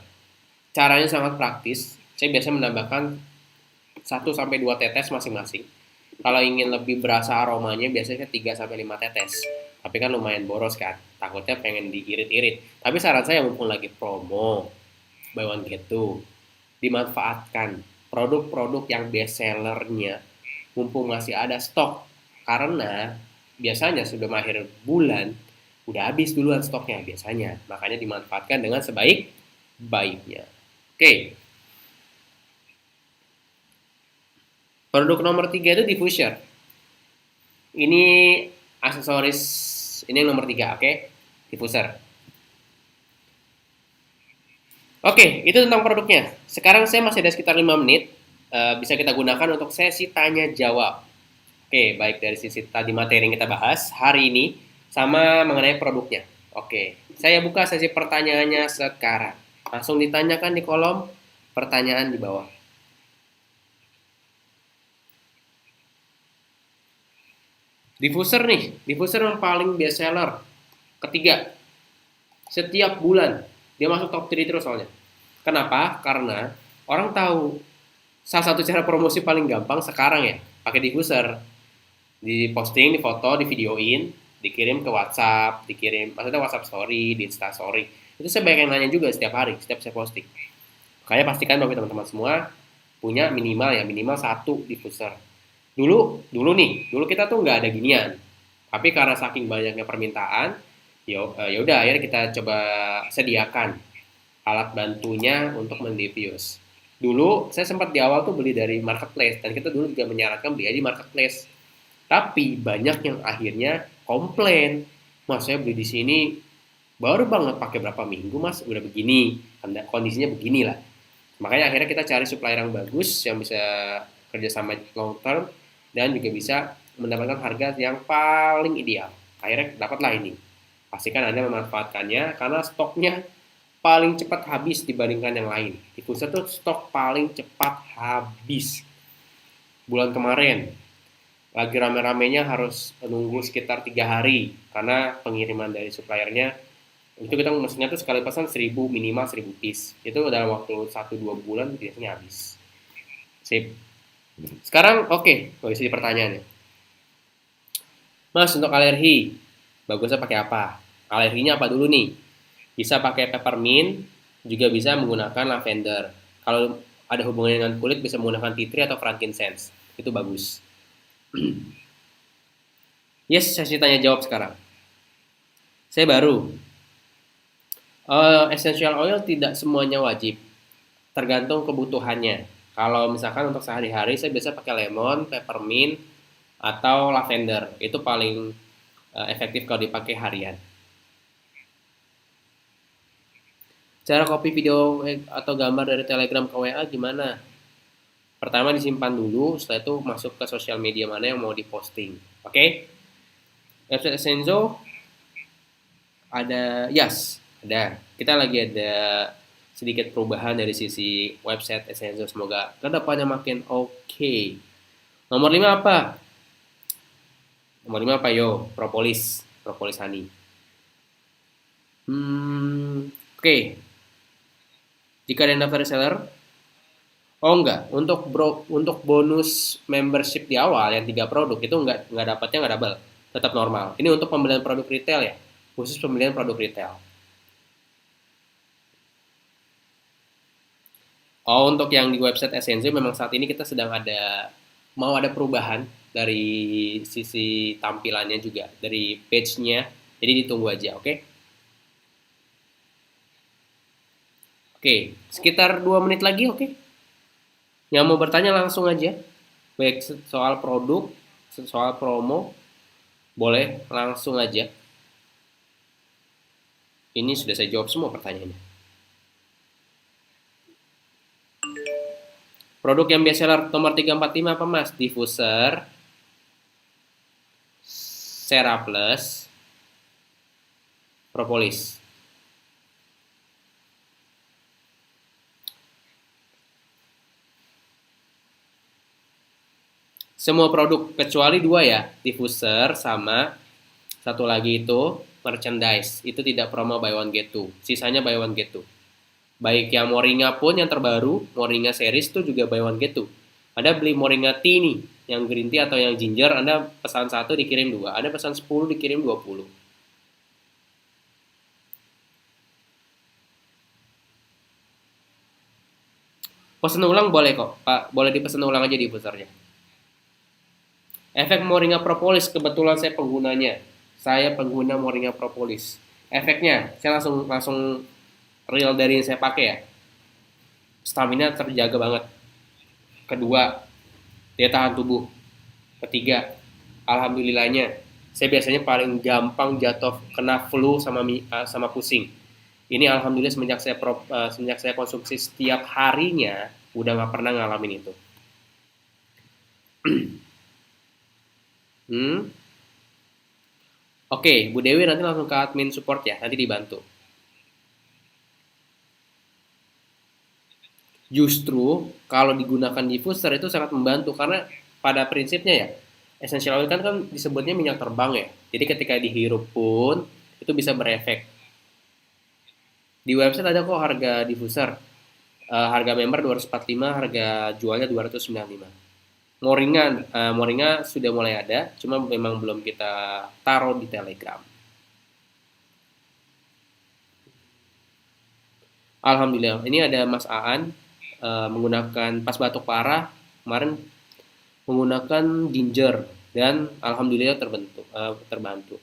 Caranya sangat praktis. Saya biasanya menambahkan 1-2 tetes masing-masing. Kalau ingin lebih berasa aromanya biasanya 3-5 tetes. Tapi kan lumayan boros kan. Takutnya pengen diirit-irit. Tapi saran saya mumpung lagi promo, buy one get two, dimanfaatkan produk-produk yang best sellernya mumpung masih ada stok, karena biasanya sudah akhir bulan udah habis duluan stoknya biasanya, makanya dimanfaatkan dengan sebaik-baiknya. Oke, produk nomor 3 itu diffuser. Ini aksesoris, ini yang nomor 3, oke, diffuser. Oke, itu tentang produknya. Sekarang saya masih ada sekitar 5 menit. Bisa kita gunakan untuk sesi tanya jawab. Oke, baik dari sisi tadi materi yang kita bahas hari ini sama mengenai produknya. Oke, saya buka sesi pertanyaannya sekarang. Langsung ditanyakan di kolom pertanyaan di bawah. Diffuser nih, diffuser yang paling best seller. Ketiga, setiap bulan dia masuk top 3 terus soalnya. Kenapa? Karena orang tahu salah satu cara promosi paling gampang sekarang ya, pakai diffuser. Di posting, di foto, di videoin, dikirim ke WhatsApp, maksudnya WhatsApp story, di Insta story. Itu saya banyak yang nanya juga setiap hari, setiap saya posting. Makanya pastikan bagi teman-teman semua punya minimal 1 diffuser. Dulu kita tuh nggak ada ginian. Tapi karena saking banyaknya permintaan, ya udah akhirnya kita coba sediakan alat bantunya untuk mendiffuse. Dulu saya sempat di awal tuh beli dari marketplace, dan kita dulu juga menyarankan beli aja di marketplace. Tapi banyak yang akhirnya komplain, mas saya beli di sini baru banget pakai berapa minggu mas udah begini, kondisinya begini lah. Makanya akhirnya kita cari supplier yang bagus yang bisa kerjasama long term dan juga bisa mendapatkan harga yang paling ideal. Akhirnya dapatlah ini. Pastikan Anda memanfaatkannya karena stoknya paling cepat habis dibandingkan yang lain. Diffuser tuh stok paling cepat habis. Bulan kemarin lagi rame-ramenya harus menunggu sekitar 3 hari karena pengiriman dari suppliernya itu kita mesennya tuh sekali pesan 1000, minimal 1000 piece. Itu dalam waktu 1-2 bulan biasanya habis. Sip. Sekarang oke, isi pertanyaannya. Mas, untuk alergi bagusnya pakai apa? Alerginya apa dulu nih? Bisa pakai peppermint, juga bisa menggunakan lavender. Kalau ada hubungannya dengan kulit bisa menggunakan tea tree atau frankincense. Itu bagus. Yes, sesi tanya jawab sekarang. Saya baru. Essential oil tidak semuanya wajib. Tergantung kebutuhannya. Kalau misalkan untuk sehari-hari saya biasa pakai lemon, peppermint, atau lavender. Itu paling efektif kalau dipakai harian. Cara copy video atau gambar dari Telegram ke WA gimana? Pertama disimpan dulu, setelah itu masuk ke sosial media mana yang mau diposting. Oke? Website Essenzo ada, yes, ada. Kita lagi ada sedikit perubahan dari sisi website Essenzo. Semoga kedepannya makin oke. Nomor 5 apa? Nomor 5 apa yo? Propolis honey. Oke. Jika ada yang daftar reseller, oh enggak, untuk bonus membership di awal yang 3 produk itu enggak dapatnya enggak double, tetap normal. Ini untuk pembelian produk retail ya, khusus pembelian produk retail. Oh, untuk yang di website Essenzo memang saat ini kita sedang mau ada perubahan dari sisi tampilannya juga, dari page-nya. Jadi ditunggu aja, oke? Oke, sekitar 2 menit lagi, oke? Yang mau bertanya langsung aja, baik soal produk, soal promo, boleh langsung aja. Ini sudah saya jawab semua pertanyaannya. Produk yang best seller nomor 345 apa mas? Diffuser, Seraplus, Propolis. Semua produk kecuali 2 ya, diffuser sama satu lagi itu merchandise. Itu tidak promo buy one get two. Sisanya buy one get two. Baik yang Moringa pun yang terbaru, Moringa series itu juga buy one get two. Anda beli Moringa tea nih, yang green tea atau yang ginger, Anda pesan 1 dikirim 2. Anda pesan 10 dikirim 20. Pesan ulang boleh kok, Pak. Boleh dipesan ulang aja diffusernya. Efek Moringa Propolis, kebetulan saya penggunanya. Saya pengguna Moringa Propolis. Efeknya, saya langsung real dari yang saya pakai ya. Stamina terjaga banget. Kedua, daya tahan tubuh. Ketiga, alhamdulillahnya, saya biasanya paling gampang jatuh kena flu sama pusing. Ini alhamdulillah semenjak saya konsumsi setiap harinya, udah nggak pernah ngalamin itu. Hmm? Oke, Bu Dewi nanti langsung ke admin support ya, nanti dibantu. Justru kalau digunakan diffuser itu sangat membantu karena pada prinsipnya ya essential oil kan disebutnya minyak terbang ya. Jadi ketika dihirup pun itu bisa berefek. Di website ada kok harga diffuser. Harga member 245, harga jualnya 295. Moringa sudah mulai ada, cuma memang belum kita taruh di Telegram. Alhamdulillah, ini ada Mas Aan menggunakan pas batuk parah kemarin menggunakan ginger dan alhamdulillah terbantu.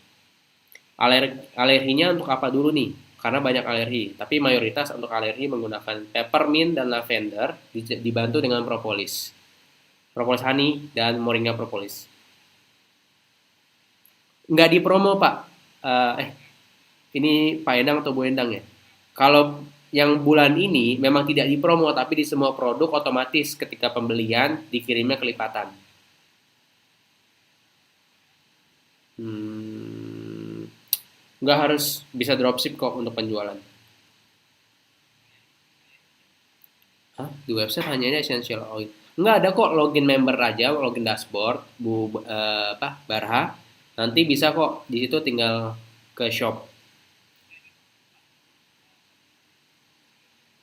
Alerginya untuk apa dulu nih? Karena banyak alergi, tapi mayoritas untuk alergi menggunakan peppermint dan lavender dibantu dengan propolis. Propolis honey dan moringa propolis. Nggak di promo Pak. Ini Pak Endang atau Bu Endang ya? Kalau yang bulan ini memang tidak dipromo, tapi di semua produk otomatis ketika pembelian dikirimnya kelipatan. Nggak harus bisa dropship kok untuk penjualan. Hah? Di website hanya ada essential oil. Nggak ada kok login member aja, login dashboard, Barha. Nanti bisa kok di situ tinggal ke shop.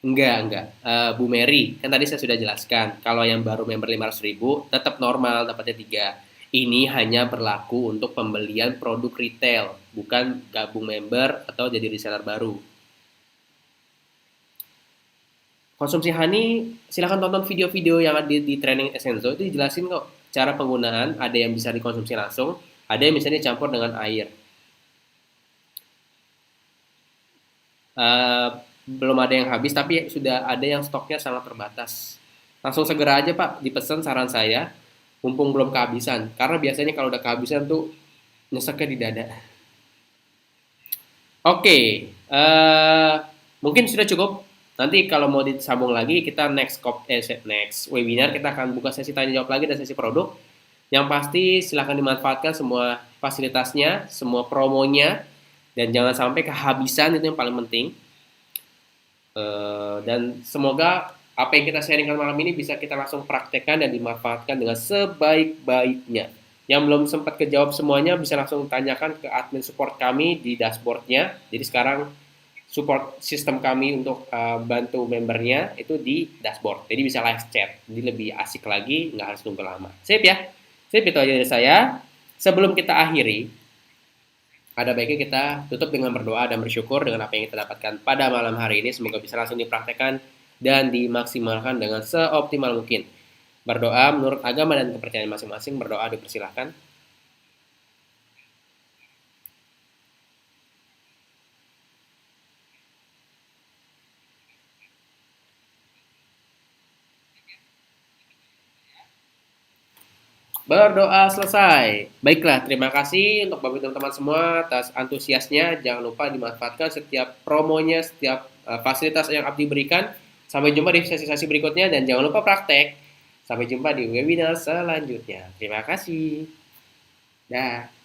Enggak. Bu Mary, kan tadi saya sudah jelaskan, kalau yang baru member 500.000 tetap normal dapatnya 3. Ini hanya berlaku untuk pembelian produk retail, bukan gabung member atau jadi reseller baru. Konsumsi honey, silahkan tonton video-video yang ada di training Essenzo, itu dijelasin kok cara penggunaan, ada yang bisa dikonsumsi langsung, ada yang misalnya dicampur dengan air. Belum ada yang habis, tapi sudah ada yang stoknya sangat terbatas. Langsung segera aja Pak, dipesan saran saya, mumpung belum kehabisan. Karena biasanya kalau udah kehabisan tuh nyeseknya di dada. Oke, mungkin sudah cukup. Nanti kalau mau disambung lagi, kita next webinar kita akan buka sesi tanya jawab lagi dan sesi produk. Yang pasti silahkan dimanfaatkan semua fasilitasnya, semua promonya, dan jangan sampai kehabisan, itu yang paling penting. Dan semoga apa yang kita sharingkan malam ini bisa kita langsung praktekkan dan dimanfaatkan dengan sebaik-baiknya. Yang belum sempat kejawab semuanya bisa langsung tanyakan ke admin support kami di dashboardnya. Jadi sekarang support sistem kami untuk bantu membernya itu di dashboard. Jadi bisa live chat. Jadi lebih asik lagi, nggak harus nunggu lama. Sip ya? Sip, itu aja dari saya. Sebelum kita akhiri, ada baiknya kita tutup dengan berdoa dan bersyukur dengan apa yang kita dapatkan pada malam hari ini. Semoga bisa langsung dipraktekkan dan dimaksimalkan dengan seoptimal mungkin. Berdoa menurut agama dan kepercayaan masing-masing. Berdoa dipersilahkan. Berdoa selesai. Baiklah, terima kasih untuk Bapak teman-teman semua atas antusiasnya. Jangan lupa dimanfaatkan setiap promonya, setiap fasilitas yang Abdi berikan. Sampai jumpa di sesi-sesi berikutnya dan jangan lupa praktek. Sampai jumpa di webinar selanjutnya. Terima kasih. Dah.